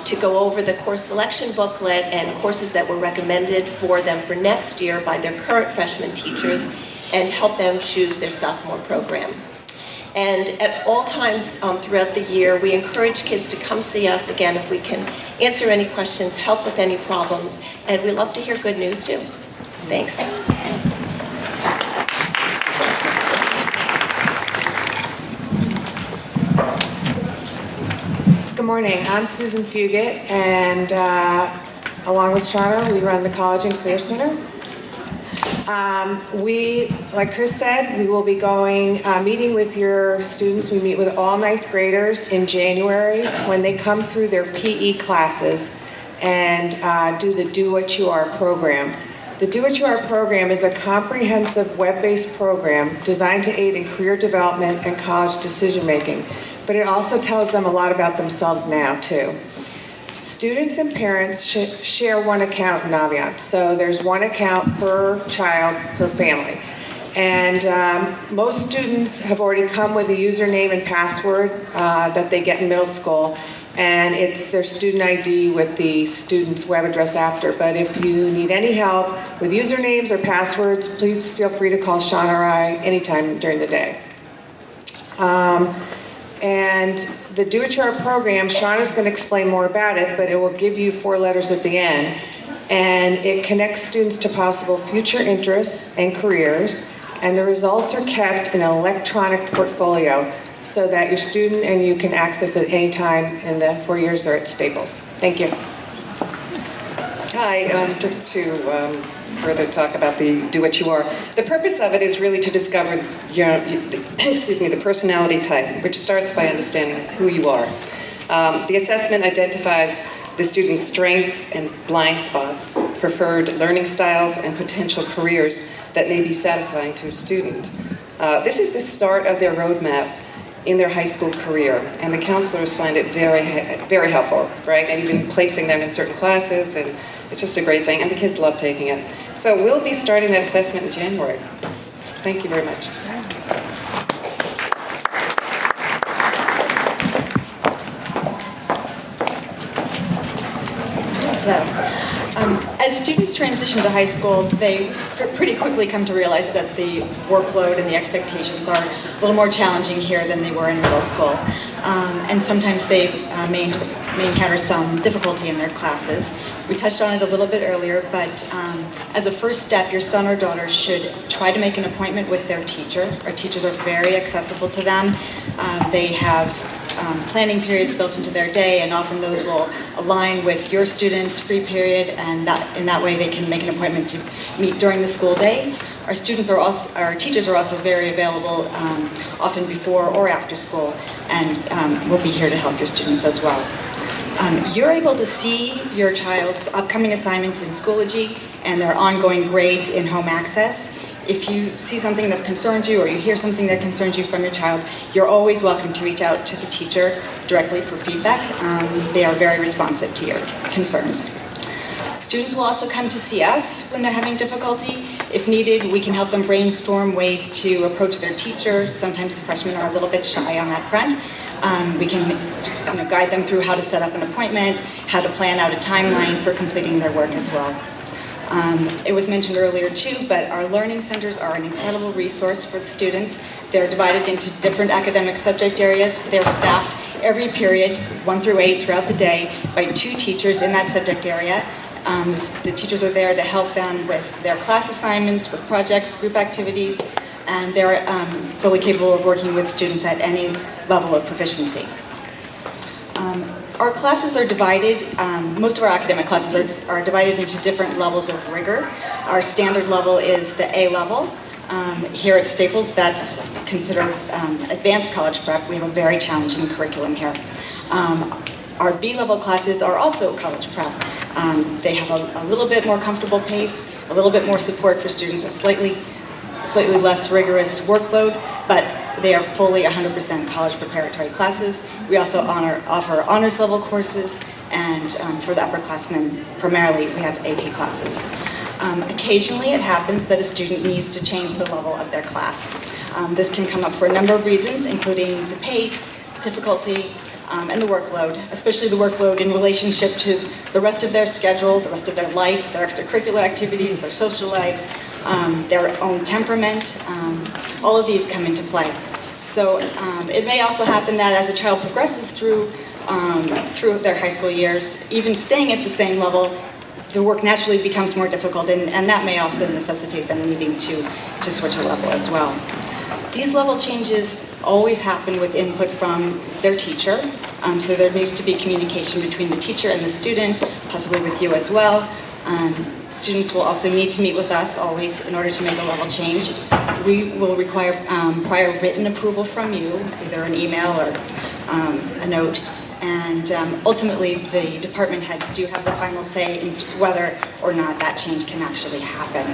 To go over the course selection booklet and courses that were recommended for them for next year by their current freshman teachers and help them choose their sophomore program. And at all times throughout the year, we encourage kids to come see us again if we can answer any questions, help with any problems, and we love to hear good news too. Thanks.
Good morning. I'm Susan Fugit, and along with Shauna, we run the College and Career Center. Like Chris said, we will be meeting with your students. We meet with all 9th graders in January when they come through their PE classes and do the Do What You Are program. The Do What You Are program is a comprehensive web-based program designed to aid in career development and college decision-making. But it also tells them a lot about themselves now, too. Students and parents share one account in Naviance. So there's one account per child, per family. And most students have already come with a username and password that they get in middle school. And it's their student ID with the student's web address after. But if you need any help with usernames or passwords, please feel free to call Shauna or I anytime during the day. And the Do What You Are program, Shauna's going to explain more about it, but it will give you 4 letters at the end. And it connects students to possible future interests and careers. And the results are kept in an electronic portfolio so that your student and you can access it any time in the 4 years they're at Staples. Thank you.
Hi, just to further talk about the Do What You Are. The purpose of it is really to discover the personality type, which starts by understanding who you are. The assessment identifies the student's strengths and blind spots, preferred learning styles, and potential careers that may be satisfying to a student. This is the start of their roadmap, in their high school career. And the counselors find it very helpful, right? And even placing them in certain classes, and it's just a great thing. And the kids love taking it. So we'll be starting that assessment in January. Thank you very much.
As students transition to high school, they pretty quickly come to realize that the workload and the expectations are a little more challenging here than they were in middle school. And sometimes they may encounter some difficulty in their classes. We touched on it a little bit earlier, but as a first step, your son or daughter should try to make an appointment with their teacher. Our teachers are very accessible to them. They have planning periods built into their day, and often those will align with your students' free period, and in that way they can make an appointment to meet during the school day. Our teachers are also very available, often before or after school, and we'll be here to help your students as well. You're able to see your child's upcoming assignments in Schoology and their ongoing grades in Home Access. If you see something that concerns you or you hear something that concerns you from your child, you're always welcome to reach out to the teacher directly for feedback. They are very responsive to your concerns. Students will also come to see us when they're having difficulty. If needed, we can help them brainstorm ways to approach their teachers. Sometimes the freshmen are a little bit shy on that front. We can guide them through how to set up an appointment, how to plan out a timeline for completing their work as well. It was mentioned earlier too, but our learning centers are an incredible resource for the students. They're divided into different academic subject areas. They're staffed every period, 1 through 8 throughout the day, by 2 teachers in that subject area. The teachers are there to help them with their class assignments, with projects, group activities, and they're fully capable of working with students at any level of proficiency. Our classes are divided, most of our academic classes are divided into different levels of rigor. Our standard level is the A level. Here at Staples, that's considered advanced college prep. We have a very challenging curriculum here. Our B level classes are also college prep. They have a little bit more comfortable pace, a little bit more support for students, a slightly less rigorous workload, but they are fully 100% college preparatory classes. We also offer honors level courses, and for the upperclassmen, primarily we have AP classes. Occasionally it happens that a student needs to change the level of their class. This can come up for a number of reasons, including the pace, difficulty, and the workload, especially the workload in relationship to the rest of their schedule, the rest of their life, their extracurricular activities, their social lives, their own temperament. All of these come into play. So it may also happen that as a child progresses through their high school years, even staying at the same level, the work naturally becomes more difficult, and that may also necessitate them needing to switch a level as well. These level changes always happen with input from their teacher, so there needs to be communication between the teacher and the student, possibly with you as well. Students will also need to meet with us always in order to make a level change. We will require prior written approval from you, either an email or a note. And ultimately, the department heads do have the final say in whether or not that change can actually happen.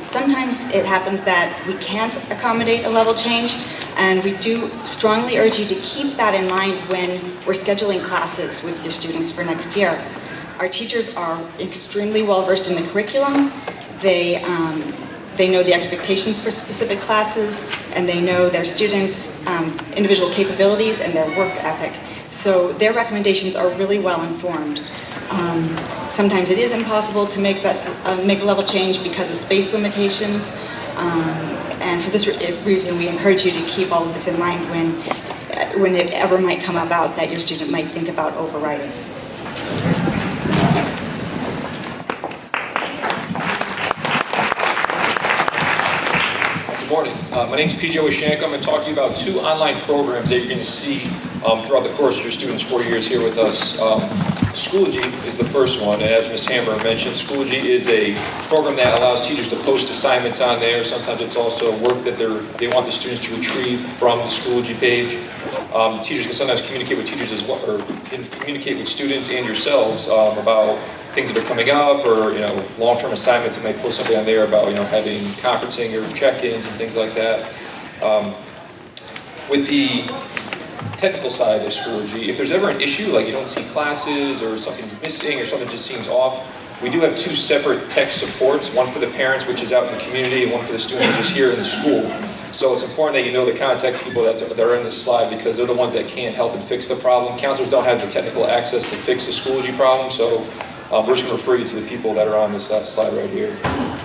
Sometimes it happens that we can't accommodate a level change, and we do strongly urge you to keep that in mind when we're scheduling classes with your students for next year. Our teachers are extremely well versed in the curriculum. They know the expectations for specific classes, and they know their students' individual capabilities and their work ethic. So their recommendations are really well informed. Sometimes it is impossible to make a level change because of space limitations, and for this reason, we encourage you to keep all of this in mind when it ever might come about that your student might think about overriding.
Good morning. My name is PJ Washanko. I'm going to talk to you about 2 online programs that you're going to see throughout the course of your students' 4 years here with us. Schoology is the first one, and as Ms. Hammer mentioned, Schoology is a program that allows teachers to post assignments on there. Sometimes it's also work that they want the students to retrieve from the Schoology page. Teachers can sometimes communicate with teachers as well, or can communicate with students and yourselves about things that are coming up, or long-term assignments. It might post something on there about having conferencing or check-ins and things like that. with the technical side of Schoology, if there's ever an issue, like you don't see classes or something's missing or something just seems off, we do have 2 separate tech supports, one for the parents, which is out in the community, and one for the students, which is here in the school. So it's important that you know the contact people that are in this slide, because they're the ones that can't help and fix the problem. Counselors don't have the technical access to fix the Schoology problem, so we're just going to refer you to the people that are on this slide right here.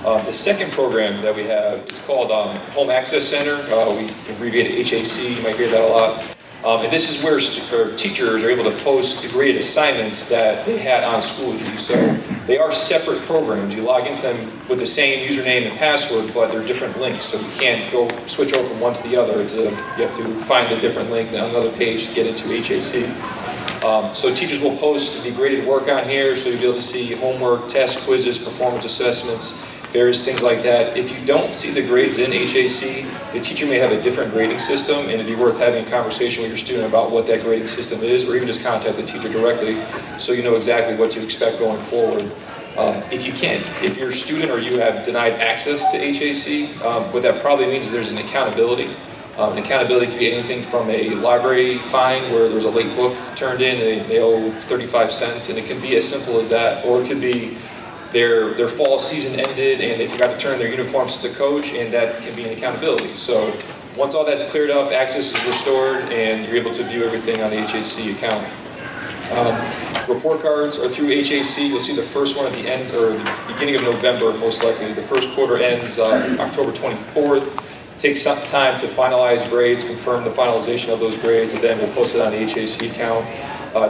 The second program that we have is called Home Access Center. We abbreviate it HAC, you might hear that a lot. And this is where teachers are able to post the graded assignments that they had on Schoology. So they are separate programs. You log into them with the same username and password, but they're different links. So you can't go switch over from one to the other. You have to find the different link on another page to get into HAC. So teachers will post the graded work on here, so you'll be able to see homework, tests, quizzes, performance assessments, various things like that. If you don't see the grades in HAC, the teacher may have a different grading system, and it'd be worth having a conversation with your student about what that grading system is, or even just contact the teacher directly so you know exactly what to expect going forward. If you can, if your student or you have denied access to HAC, what that probably means is there's an accountability. An accountability can be anything from a library fine where there was a late book turned in and they owe 35 cents, and it can be as simple as that, or it could be their fall season ended and they forgot to turn their uniforms to the coach, and that can be an accountability. So once all that's cleared up, access is restored, and you're able to view everything on the HAC account. Report cards are through HAC. You'll see the first one at the end, or the beginning of November, most likely. The first quarter ends October 24th. Takes some time to finalize grades, confirm the finalization of those grades, and then we'll post it on the HAC account.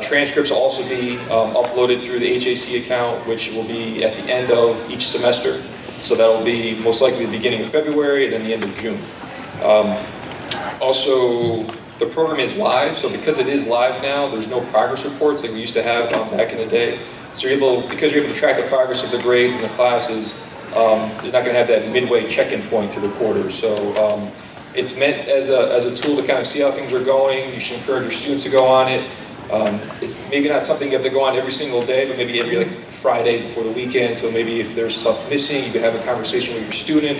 Transcripts will also be uploaded through the HAC account, which will be at the end of each semester. So that'll be most likely the beginning of February and then the end of June. Also, the program is live, so because it is live now, there's no progress reports like we used to have back in the day. So because you're able to track the progress of the grades and the classes, you're not going to have that midway check-in point through the quarter. So it's meant as a tool to kind of see how things are going. You should encourage your students to go on it. It's maybe not something you have to go on every single day, but maybe every Friday before the weekend. So maybe if there's stuff missing, you can have a conversation with your student,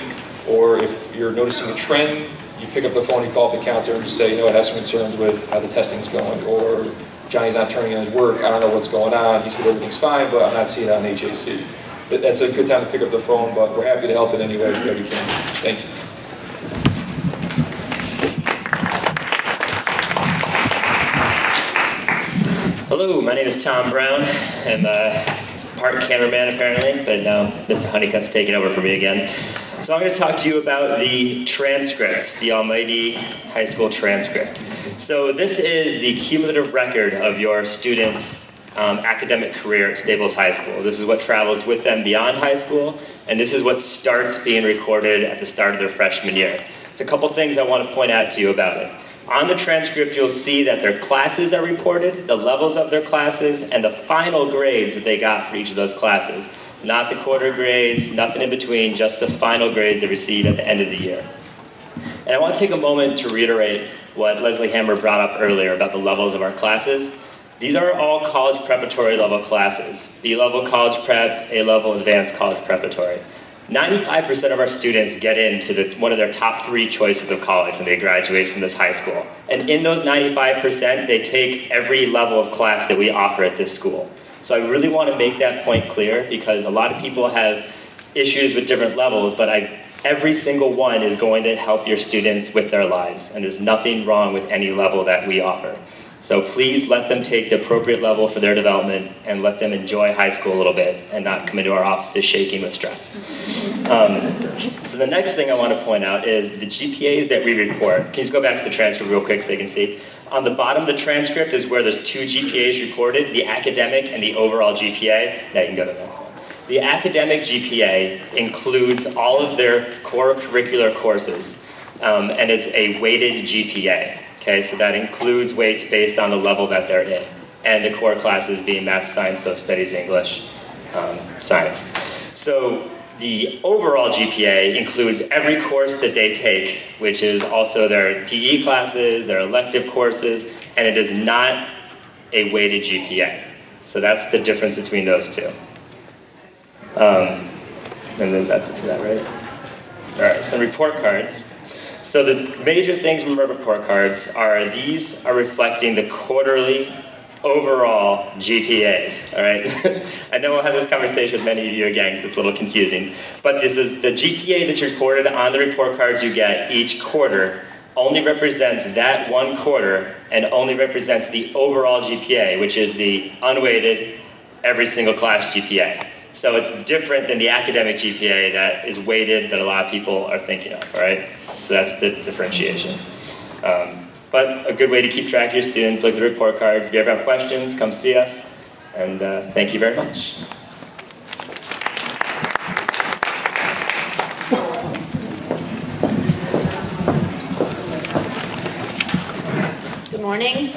or if you're noticing a trend, you pick up the phone, you call up the counselor and just say, I have some concerns with how the testing's going, or Johnny's not turning in his work, I don't know what's going on. He said everything's fine, but I'm not seeing it on HAC. That's a good time to pick up the phone, but we're happy to help in any way that we can. Thank you.
Hello, my name is Tom Brown. I'm part cameraman apparently, but now Mr. Honeycutt's taking over for me again. So I'm going to talk to you about the transcripts, the almighty high school transcript. So this is the cumulative record of your students' academic career at Staples High School. This is what travels with them beyond high school, and this is what starts being recorded at the start of their freshman year. There's a couple things I want to point out to you about it. On the transcript, you'll see that their classes are reported, the levels of their classes, and the final grades that they got for each of those classes. Not the quarter grades, nothing in between, just the final grades they receive at the end of the year. And I want to take a moment to reiterate what Leslie Hammer brought up earlier about the levels of our classes. These are all college preparatory level classes. B-level college prep, A-level advanced college preparatory. 95% of our students get into one of their top 3 choices of college when they graduate from this high school. And in those 95%, they take every level of class that we offer at this school. So I really want to make that point clear, because a lot of people have issues with different levels, but every single one is going to help your students with their lives, and there's nothing wrong with any level that we offer. So please let them take the appropriate level for their development, and let them enjoy high school a little bit and not come into our offices shaking with stress. So the next thing I want to point out is the GPAs that we report. Can you just go back to the transcript real quick so they can see? On the bottom of the transcript is where there's 2 GPAs reported, the academic and the overall GPA. Now you can go to the next one. The academic GPA includes all of their core curricular courses, and it's a weighted GPA. Okay, so that includes weights based on the level that they're in, and the core classes being math, science, social studies, English, science. So the overall GPA includes every course that they take, which is also their PE classes, their elective courses, and it is not a weighted GPA. So that's the difference between those two. And then that's that, right? All right, so report cards. So the major things from our report cards are these are reflecting the quarterly overall GPAs, all right? I know we'll have this conversation with many of you again, 'cause it's a little confusing, but this is the GPA that's recorded on the report cards you get each quarter only represents that one quarter and only represents the overall GPA, which is the unweighted every single class GPA. So it's different than the academic GPA that is weighted that a lot of people are thinking of, all right? So that's the differentiation. But a good way to keep track of your students, look at the report cards. If you ever have questions, come see us. And thank you very much.
Good morning.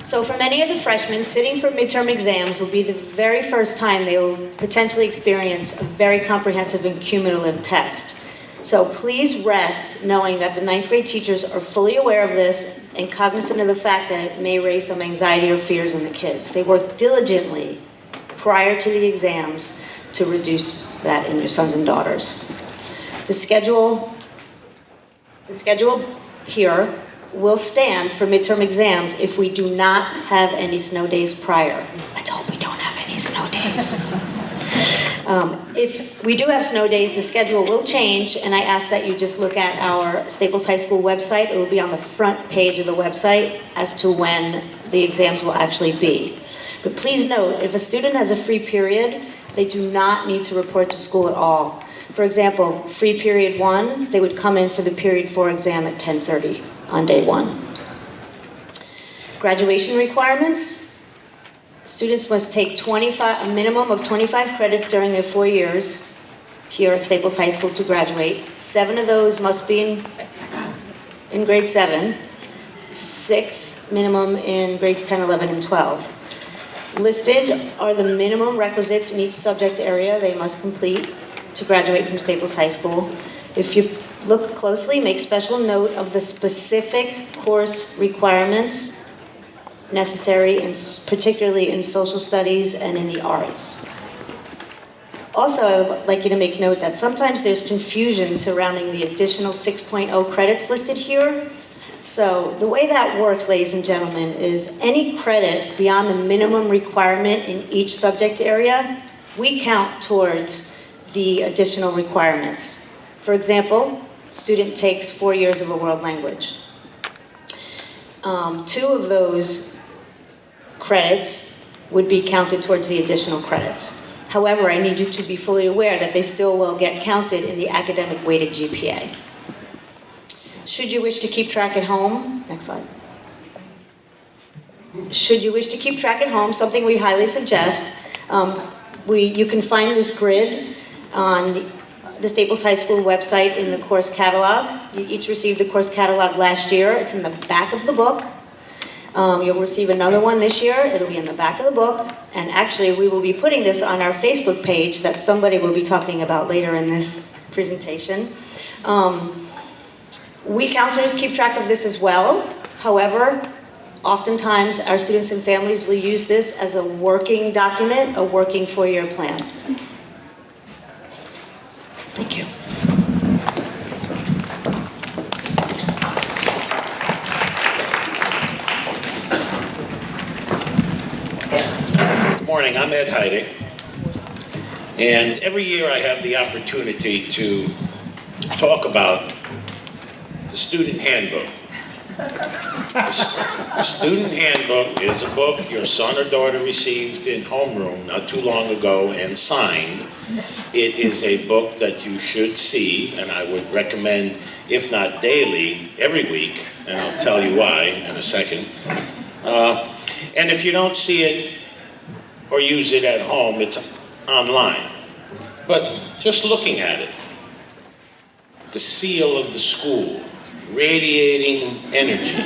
So for many of the freshmen, sitting for midterm exams will be the very first time they will potentially experience a very comprehensive and cumulative test. So please rest knowing that the 9th grade teachers are fully aware of this and cognizant of the fact that it may raise some anxiety or fears in the kids. They work diligently prior to the exams to reduce that in your sons and daughters. The schedule here will stand for midterm exams if we do not have any snow days prior. Let's hope we don't have any snow days. If we do have snow days, the schedule will change, and I ask that you just look at our Staples High School website. It will be on the front page of the website as to when the exams will actually be. But please note, if a student has a free period, they do not need to report to school at all. For example, free period 1, they would come in for the period 4 exam at 10:30 on day 1. Graduation requirements. Students must take a minimum of 25 credits during their 4 years here at Staples High School to graduate. 7 of those must be in grade 7, 6 minimum in grades 10, 11, and 12. Listed are the minimum requisites in each subject area they must complete to graduate from Staples High School. If you look closely, make special note of the specific course requirements necessary, particularly in social studies and in the arts. Also, I would like you to make note that sometimes there's confusion surrounding the additional 6.0 credits listed here. So the way that works, ladies and gentlemen, is any credit beyond the minimum requirement in each subject area, we count towards the additional requirements. For example, student takes 4 years of a world language. 2 of those credits would be counted towards the additional credits. However, I need you to be fully aware that they still will get counted in the academic weighted GPA. Should you wish to keep track at home, next slide. Should you wish to keep track at home, something we highly suggest, you can find this grid on the Staples High School website in the course catalog. You each received the course catalog last year. It's in the back of the book. You'll receive another one this year. It'll be in the back of the book. And actually, we will be putting this on our Facebook page that somebody will be talking about later in this presentation. We counselors keep track of this as well. However, oftentimes our students and families will use this as a working document, a working 4-year plan. Thank you.
Good morning, I'm Ed Heide, and every year I have the opportunity to talk about the student handbook. The student handbook is a book your son or daughter received in homeroom not too long ago and signed. It is a book that you should see, and I would recommend, if not daily, every week, and I'll tell you why in a second. And if you don't see it or use it at home, it's online. But just looking at it, the seal of the school, radiating energy.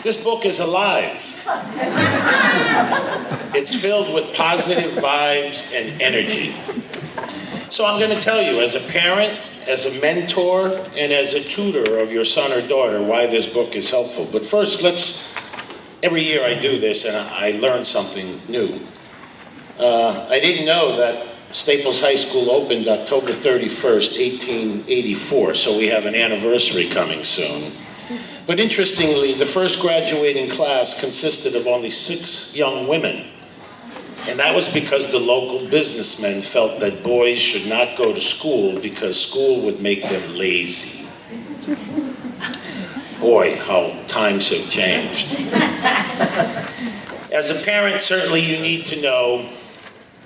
This book is alive. It's filled with positive vibes and energy. So I'm going to tell you, as a parent, as a mentor, and as a tutor of your son or daughter, why this book is helpful. But first, every year I do this and I learn something new. I didn't know that Staples High School opened October 31st, 1884, so we have an anniversary coming soon. But interestingly, the first graduating class consisted of only 6 young women. And that was because the local businessmen felt that boys should not go to school because school would make them lazy. Boy, how times have changed. As a parent, certainly you need to know,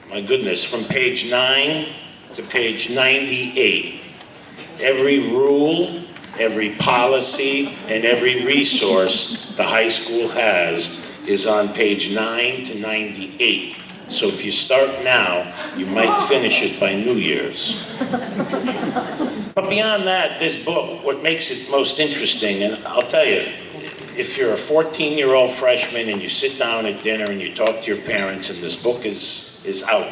my goodness, from page 9 to page 98, every rule, every policy, and every resource the high school has is on page 9 to 98. So if you start now, you might finish it by New Year's. But beyond that, this book, what makes it most interesting, and I'll tell you, if you're a 14-year-old freshman and you sit down at dinner and you talk to your parents and this book is out,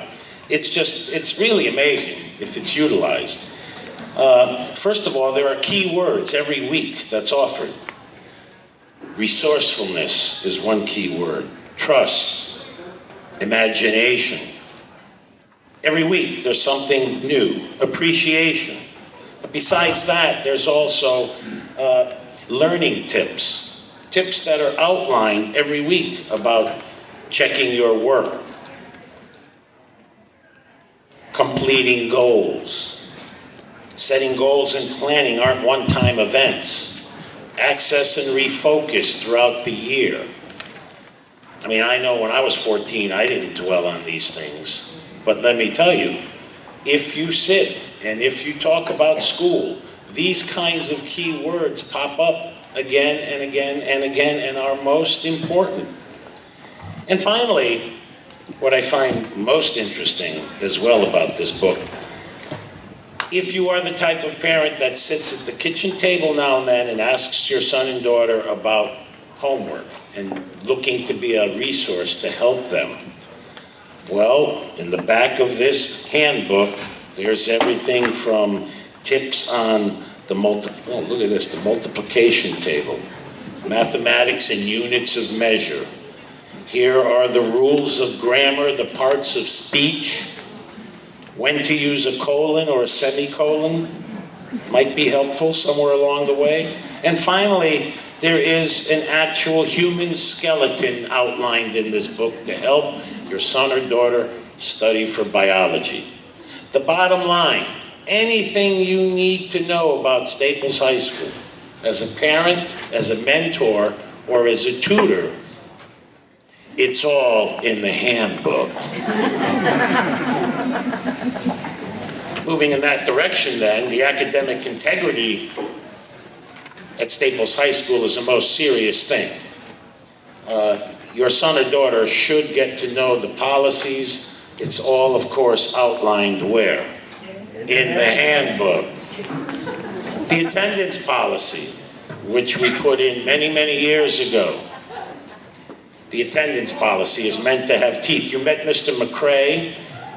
it's really amazing if it's utilized. First of all, there are key words every week that's offered. Resourcefulness is one key word. Trust, imagination. Every week there's something new. Appreciation. But besides that, there's also learning tips. Tips that are outlined every week about checking your work, completing goals. Setting goals and planning aren't one-time events. Access and refocus throughout the year. I mean, I know when I was 14, I didn't dwell on these things. But let me tell you, if you sit and if you talk about school, these kinds of key words pop up again and again and again and are most important. And finally, what I find most interesting as well about this book, if you are the type of parent that sits at the kitchen table now and then and asks your son and daughter about homework and looking to be a resource to help them, well, in the back of this handbook, there's everything from tips on the multiplication table, mathematics and units of measure. Here are the rules of grammar, the parts of speech, when to use a colon or a semicolon might be helpful somewhere along the way. And finally, there is an actual human skeleton outlined in this book to help your son or daughter study for biology. The bottom line, anything you need to know about Staples High School, as a parent, as a mentor, or as a tutor, it's all in the handbook. Moving in that direction then, the academic integrity at Staples High School is the most serious thing. Your son or daughter should get to know the policies. It's all, of course, outlined where? In the handbook. The attendance policy, which we put in many, many years ago. The attendance policy is meant to have teeth. You met Mr. McCrae,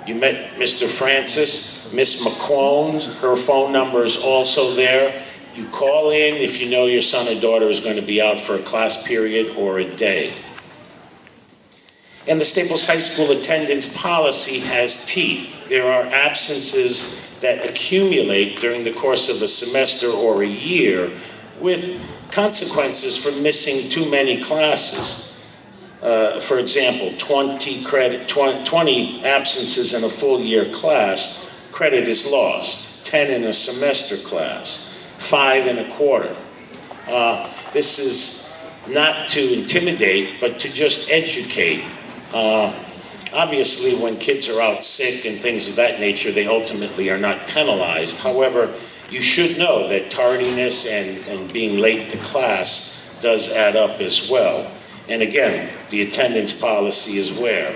you met Mr. Francis, Miss McQuone, her phone number is also there. You call in if you know your son or daughter is going to be out for a class period or a day. And the Staples High School attendance policy has teeth. There are absences that accumulate during the course of a semester or a year with consequences for missing too many classes. For example, 20 absences in a full year class, credit is lost. 10 in a semester class, 5 in a quarter. This is not to intimidate, but to just educate. Obviously, when kids are out sick and things of that nature, they ultimately are not penalized. However, you should know that tardiness and being late to class does add up as well. And again, the attendance policy is where?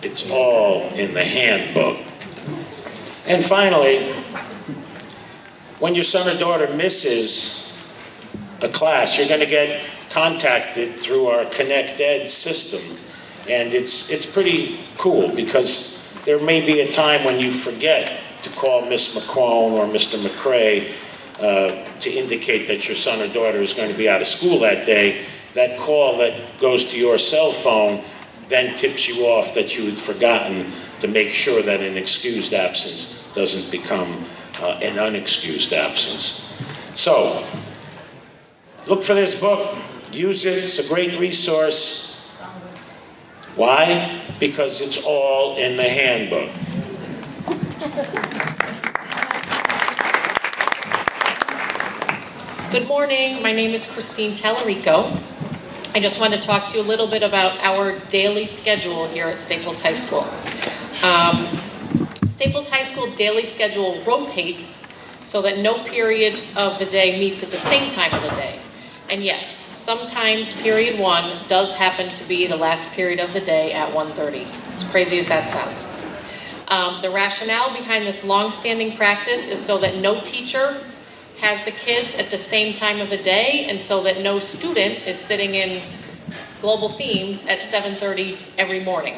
It's all in the handbook. And finally, when your son or daughter misses a class, you're going to get contacted through our Connect Ed system. And it's pretty cool because there may be a time when you forget to call Miss McQuone or Mr. McCrae to indicate that your son or daughter is going to be out of school that day. That call that goes to your cell phone then tips you off that you had forgotten to make sure that an excused absence doesn't become an unexcused absence. So, look for this book, use it, it's a great resource. Why? Because it's all in the handbook.
Good morning, my name is Christine Tallarico. I just want to talk to you a little bit about our daily schedule here at Staples High School. Staples High School daily schedule rotates so that no period of the day meets at the same time of the day. And yes, sometimes period 1 does happen to be the last period of the day at 1:30, as crazy as that sounds. The rationale behind this long-standing practice is so that no teacher has the kids at the same time of the day, and so that no student is sitting in global themes at 7:30 every morning.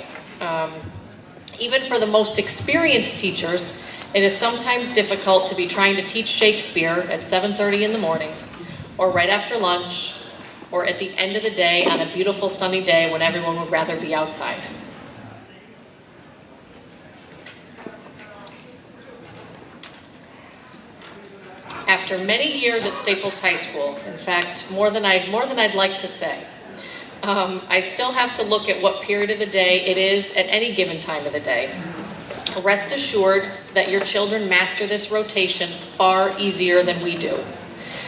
Even for the most experienced teachers, it is sometimes difficult to be trying to teach Shakespeare at 7:30 in the morning, or right after lunch, or at the end of the day on a beautiful sunny day when everyone would rather be outside. After many years at Staples High School, in fact, more than I'd like to say, I still have to look at what period of the day it is at any given time of the day. Rest assured that your children master this rotation far easier than we do.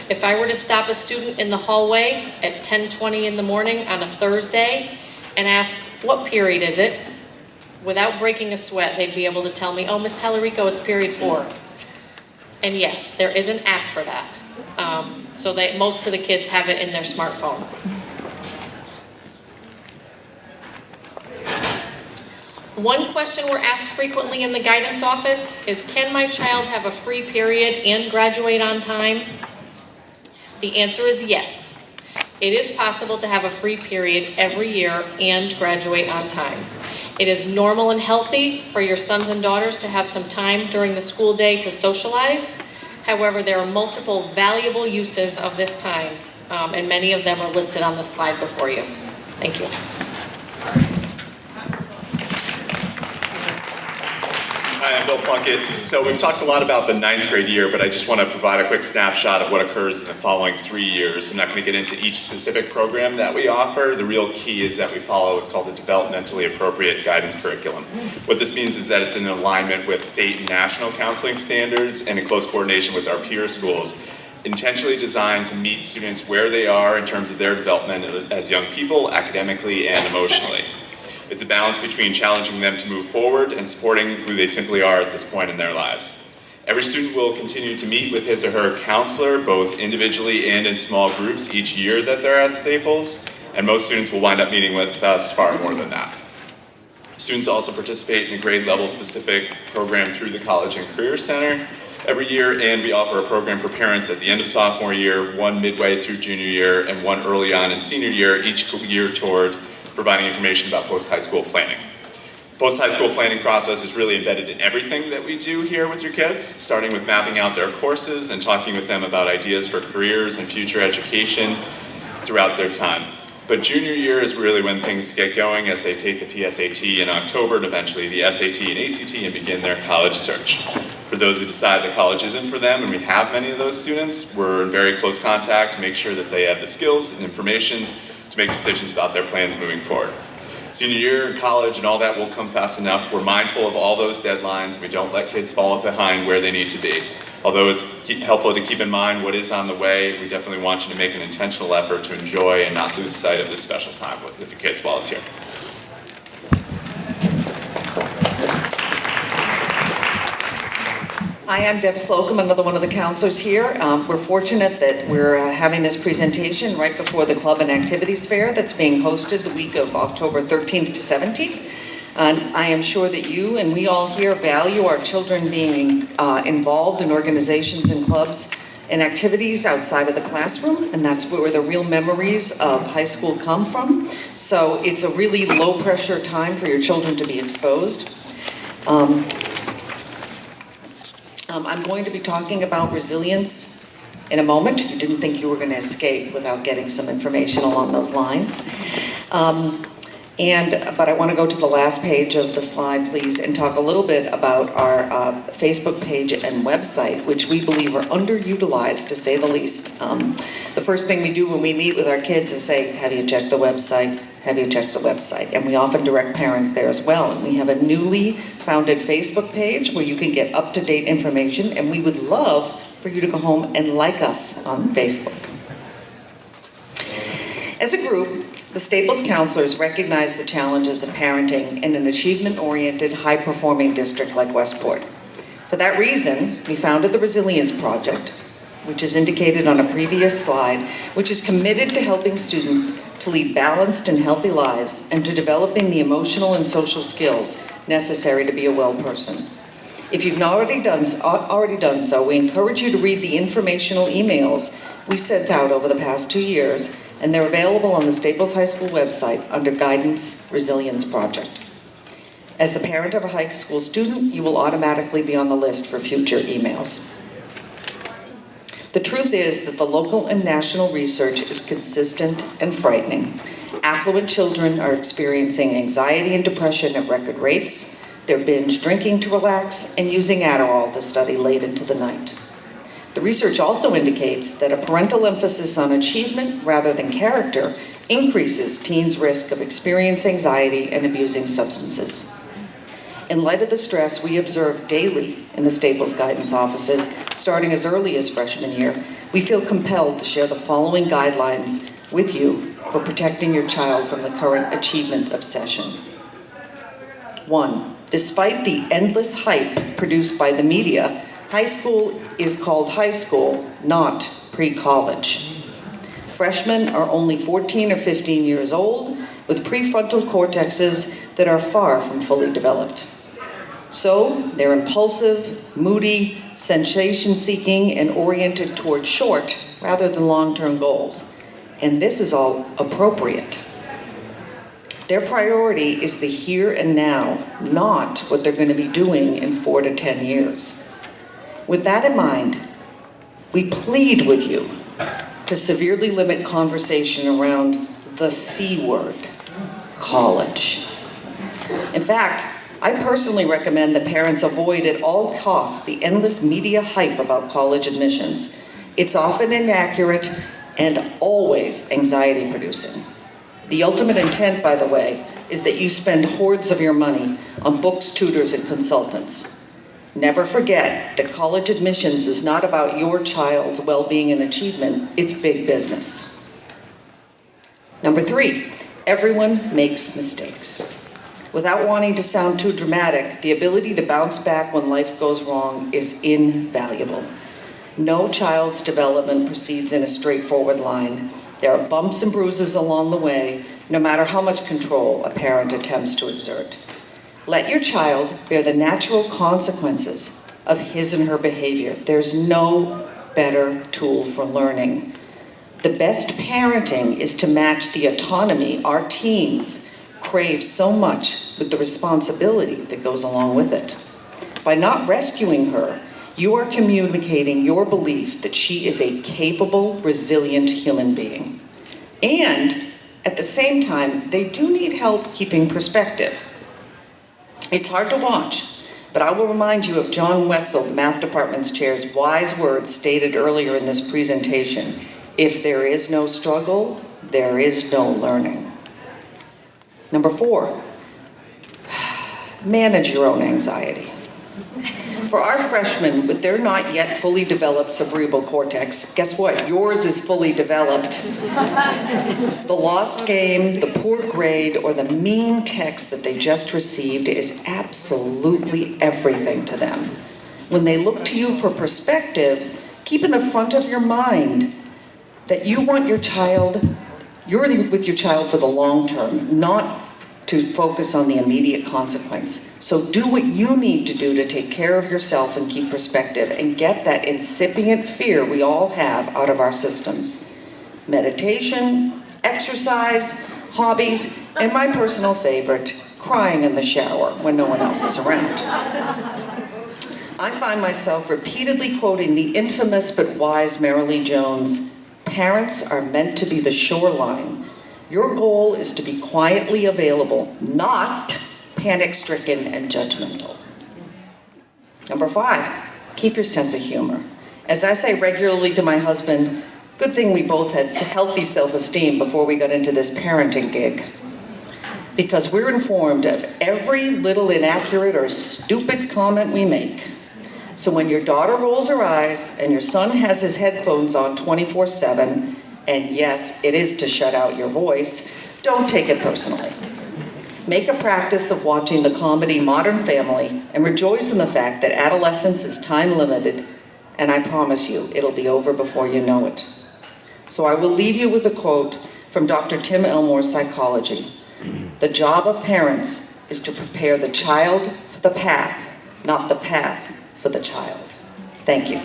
If I were to stop a student in the hallway at 10:20 in the morning on a Thursday and ask, what period is it? Without breaking a sweat, they'd be able to tell me, oh, Miss Tallarico, it's period 4. And yes, there is an app for that. So that most of the kids have it in their smartphone. One question we're asked frequently in the guidance office is, can my child have a free period and graduate on time? The answer is yes. It is possible to have a free period every year and graduate on time. It is normal and healthy for your sons and daughters to have some time during the school day to socialize. However, there are multiple valuable uses of this time, and many of them are listed on the slide before you. Thank you.
Hi, I'm Bill Plunkett. So we've talked a lot about the 9th grade year, but I just want to provide a quick snapshot of what occurs in the following 3 years. I'm not going to get into each specific program that we offer. The real key is that we follow what's called the developmentally appropriate guidance curriculum. What this means is that it's in alignment with state and national counseling standards and in close coordination with our peer schools, intentionally designed to meet students where they are in terms of their development as young people, academically and emotionally. It's a balance between challenging them to move forward and supporting who they simply are at this point in their lives. Every student will continue to meet with his or her counselor, both individually and in small groups each year that they're at Staples, and most students will wind up meeting with us far more than that. Students also participate in a grade level specific program through the College and Career Center every year, and we offer a program for parents at the end of sophomore year, one midway through junior year, and one early on in senior year, each year toward providing information about post-high school planning. Post-high school planning process is really embedded in everything that we do here with your kids, starting with mapping out their courses and talking with them about ideas for careers and future education throughout their time. But junior year is really when things get going as they take the PSAT in October and eventually the SAT and ACT and begin their college search. For those who decide that college isn't for them, and we have many of those students, we're in very close contact to make sure that they have the skills and information to make decisions about their plans moving forward. Senior year, college, and all that will come fast enough. We're mindful of all those deadlines. We don't let kids fall behind where they need to be. Although it's helpful to keep in mind what is on the way, we definitely want you to make an intentional effort to enjoy and not lose sight of this special time with your kids while it's here.
Hi, I'm Deb Slocum, another one of the counselors here. We're fortunate that we're having this presentation right before the Club and Activities Fair that's being hosted the week of October 13th to 17th. And I am sure that you and we all here value our children being involved in organizations and clubs and activities outside of the classroom, and that's where the real memories of high school come from. So it's a really low-pressure time for your children to be exposed. I'm going to be talking about resilience in a moment. You didn't think you were going to escape without getting some information along those lines. But I want to go to the last page of the slide, please, and talk a little bit about our Facebook page and website, which we believe are underutilized, to say the least. The first thing we do when we meet with our kids is say, have you checked the website? Have you checked the website? And we often direct parents there as well. And we have a newly founded Facebook page where you can get up-to-date information, and we would love for you to go home and like us on Facebook. As a group, the Staples counselors recognize the challenges of parenting in an achievement-oriented, high-performing district like Westport. For that reason, we founded the Resilience Project, which is indicated on a previous slide, which is committed to helping students to lead balanced and healthy lives and to developing the emotional and social skills necessary to be a well person. If you've not already done so, we encourage you to read the informational emails we sent out over the past 2 years, and they're available on the Staples High School website under Guidance Resilience Project. As the parent of a high school student, you will automatically be on the list for future emails. The truth is that the local and national research is consistent and frightening. Affluent children are experiencing anxiety and depression at record rates. They're binge drinking to relax and using Adderall to study late into the night. The research also indicates that a parental emphasis on achievement rather than character increases teens' risk of experiencing anxiety and abusing substances. In light of the stress we observe daily in the Staples guidance offices, starting as early as freshman year, we feel compelled to share the following guidelines with you for protecting your child from the current achievement obsession. 1. Despite the endless hype produced by the media, high school is called high school, not pre-college. Freshmen are only 14 or 15 years old with prefrontal cortexes that are far from fully developed. So they're impulsive, moody, sensation-seeking, and oriented toward short rather than long-term goals. And this is all appropriate. Their priority is the here and now, not what they're going to be doing in 4 to 10 years. With that in mind, we plead with you to severely limit conversation around the C word, college. In fact, I personally recommend that parents avoid at all costs the endless media hype about college admissions. It's often inaccurate and always anxiety-producing. The ultimate intent, by the way, is that you spend hordes of your money on books, tutors, and consultants. Never forget that college admissions is not about your child's well-being and achievement, it's big business. Number 3, everyone makes mistakes. Without wanting to sound too dramatic, the ability to bounce back when life goes wrong is invaluable. No child's development proceeds in a straightforward line. There are bumps and bruises along the way, no matter how much control a parent attempts to exert. Let your child bear the natural consequences of his and her behavior. There's no better tool for learning. The best parenting is to match the autonomy our teens crave so much with the responsibility that goes along with it. By not rescuing her, you are communicating your belief that she is a capable, resilient human being. And at the same time, they do need help keeping perspective. It's hard to watch, but I will remind you of John Wetzel, the math department's chair's wise words stated earlier in this presentation. If there is no struggle, there is no learning. Number 4, manage your own anxiety. For our freshmen, with their not yet fully developed cerebral cortex, guess what? Yours is fully developed. The lost game, the poor grade, or the mean text that they just received is absolutely everything to them. When they look to you for perspective, keep in the front of your mind that you want your child, you're with your child for the long term, not to focus on the immediate consequence. So do what you need to do to take care of yourself and keep perspective and get that incipient fear we all have out of our systems. Meditation, exercise, hobbies, and my personal favorite, crying in the shower when no one else is around. I find myself repeatedly quoting the infamous but wise Marilee Jones, "Parents are meant to be the shoreline. Your goal is to be quietly available, not panic-stricken and judgmental. Number 5, keep your sense of humor. As I say regularly to my husband, good thing we both had healthy self-esteem before we got into this parenting gig. Because we're informed of every little inaccurate or stupid comment we make. So when your daughter rolls her eyes and your son has his headphones on 24/7, and yes, it is to shut out your voice, don't take it personally. Make a practice of watching the comedy Modern Family and rejoice in the fact that adolescence is time limited, and I promise you, it'll be over before you know it. So I will leave you with a quote from Dr. Tim Elmore's Psychology. The job of parents is to prepare the child for the path, not the path for the child. Thank you.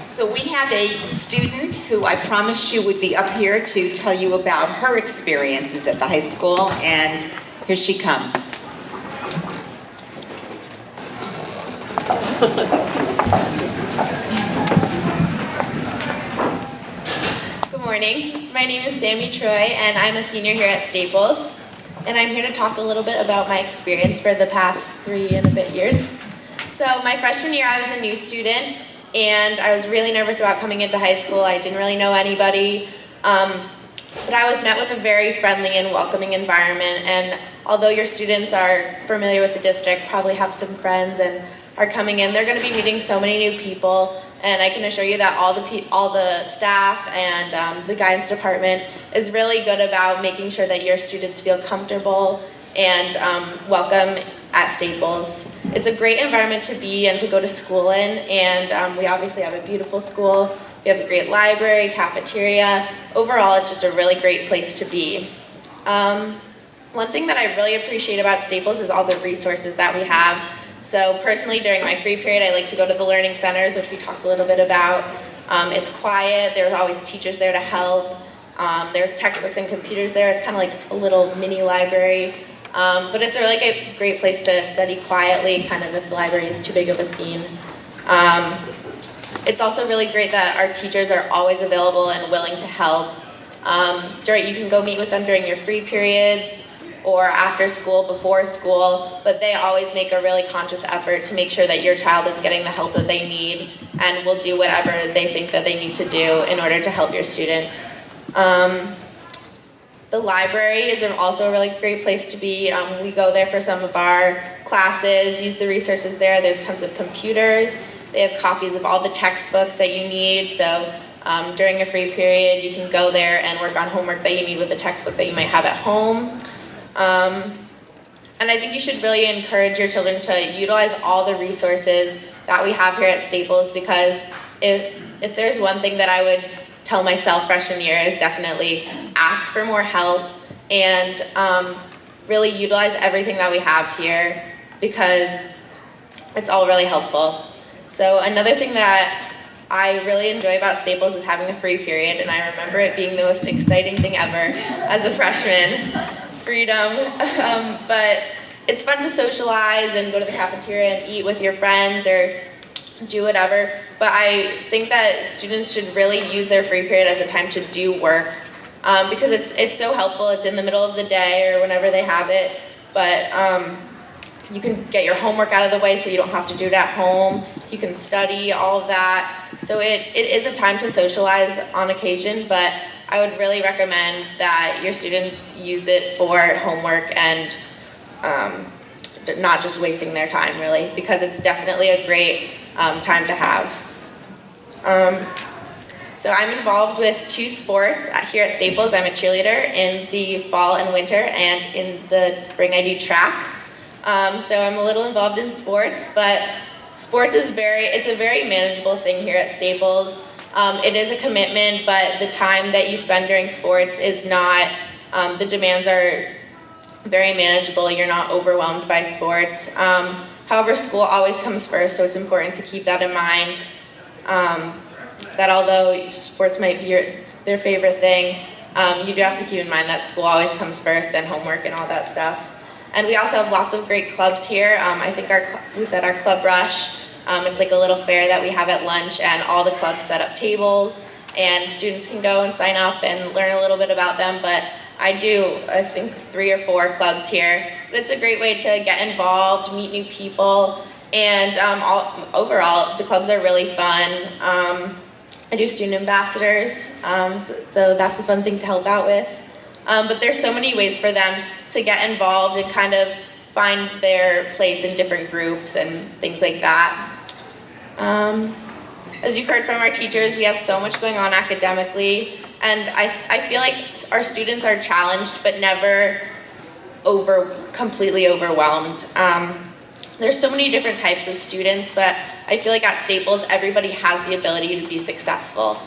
So we have a student who I promised you would be up here to tell you about her experiences at the high school, and here she comes.
Good morning. My name is Sammy Troy, and I'm a senior here at Staples. And I'm here to talk a little bit about my experience for the past 3 and a bit years. So my freshman year, I was a new student, and I was really nervous about coming into high school. I didn't really know anybody, but I was met with a very friendly and welcoming environment. And although your students are familiar with the district, probably have some friends and are coming in, they're going to be meeting so many new people. And I can assure you that all the staff and the guidance department is really good about making sure that your students feel comfortable and welcome at Staples. It's a great environment to be and to go to school in, and we obviously have a beautiful school. We have a great library, cafeteria. Overall, it's just a really great place to be. One thing that I really appreciate about Staples is all the resources that we have. So personally, during my free period, I like to go to the learning centers, which we talked a little bit about. It's quiet. There's always teachers there to help. There's textbooks and computers there. It's kind of like a little mini library. But it's a really great place to study quietly, kind of if the library is too big of a scene. It's also really great that our teachers are always available and willing to help. You can go meet with them during your free periods or after school, before school, but they always make a really conscious effort to make sure that your child is getting the help that they need and will do whatever they think that they need to do in order to help your student. The library is also a really great place to be. We go there for some of our classes, use the resources there. There's tons of computers. They have copies of all the textbooks that you need. So during a free period, you can go there and work on homework that you need with the textbook that you might have at home. And I think you should really encourage your children to utilize all the resources that we have here at Staples, because if there's one thing that I would tell myself freshman year is definitely ask for more help and really utilize everything that we have here, because it's all really helpful. So another thing that I really enjoy about Staples is having a free period, and I remember it being the most exciting thing ever as a freshman. Freedom. But it's fun to socialize and go to the cafeteria and eat with your friends or do whatever. But I think that students should really use their free period as a time to do work, because it's so helpful. It's in the middle of the day or whenever they have it, but you can get your homework out of the way so you don't have to do it at home. You can study, all of that. So it is a time to socialize on occasion, but I would really recommend that your students use it for homework and not just wasting their time, really, because it's definitely a great time to have. So I'm involved with 2 sports here at Staples. I'm a cheerleader in the fall and winter, and in the spring I do track. So I'm a little involved in sports, but sports is it's a very manageable thing here at Staples. It is a commitment, but the time that you spend during sports is not, the demands are very manageable. You're not overwhelmed by sports. However, school always comes first, so it's important to keep that in mind. That although sports might be their favorite thing, you do have to keep in mind that school always comes first, and homework and all that stuff. And we also have lots of great clubs here. I think we said our Club Rush It's like a little fair that we have at lunch, and all the clubs set up tables, and students can go and sign up and learn a little bit about them. But I think 3 or 4 clubs here. But it's a great way to get involved, meet new people, and overall, the clubs are really fun. I do student ambassadors, so that's a fun thing to help out with. But there's so many ways for them to get involved and kind of find their place in different groups and things like that. As you've heard from our teachers, we have so much going on academically, and I feel like our students are challenged but never completely overwhelmed. There's so many different types of students, but I feel like at Staples, everybody has the ability to be successful.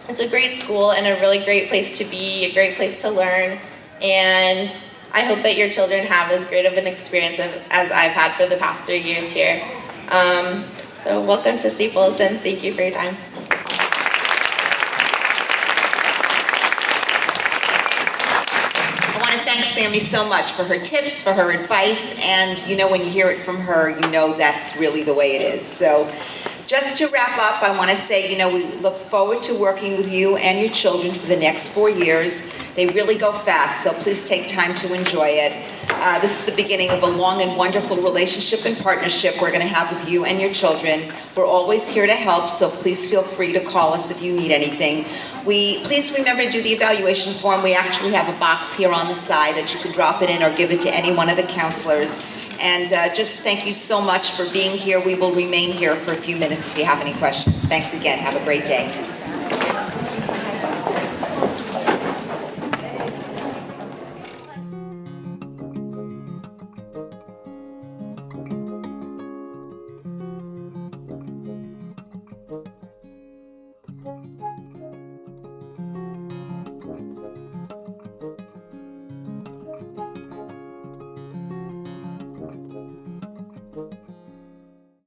It's a great school and a really great place to be, a great place to learn, and I hope that your children have as great of an experience as I've had for the past 3 years here. So welcome to Staples, and thank you for your time.
I want to thank Sammy so much for her tips, for her advice, and when you hear it from her, that's really the way it is. So just to wrap up, I want to say, we look forward to working with you and your children for the next 4 years. They really go fast, so please take time to enjoy it. This is the beginning of a long and wonderful relationship and partnership we're going to have with you and your children. We're always here to help, so please feel free to call us if you need anything. Please remember to do the evaluation form. We actually have a box here on the side that you can drop it in or give it to any one of the counselors. And just thank you so much for being here. We will remain here for a few minutes if you have any questions. Thanks again. Have a great day.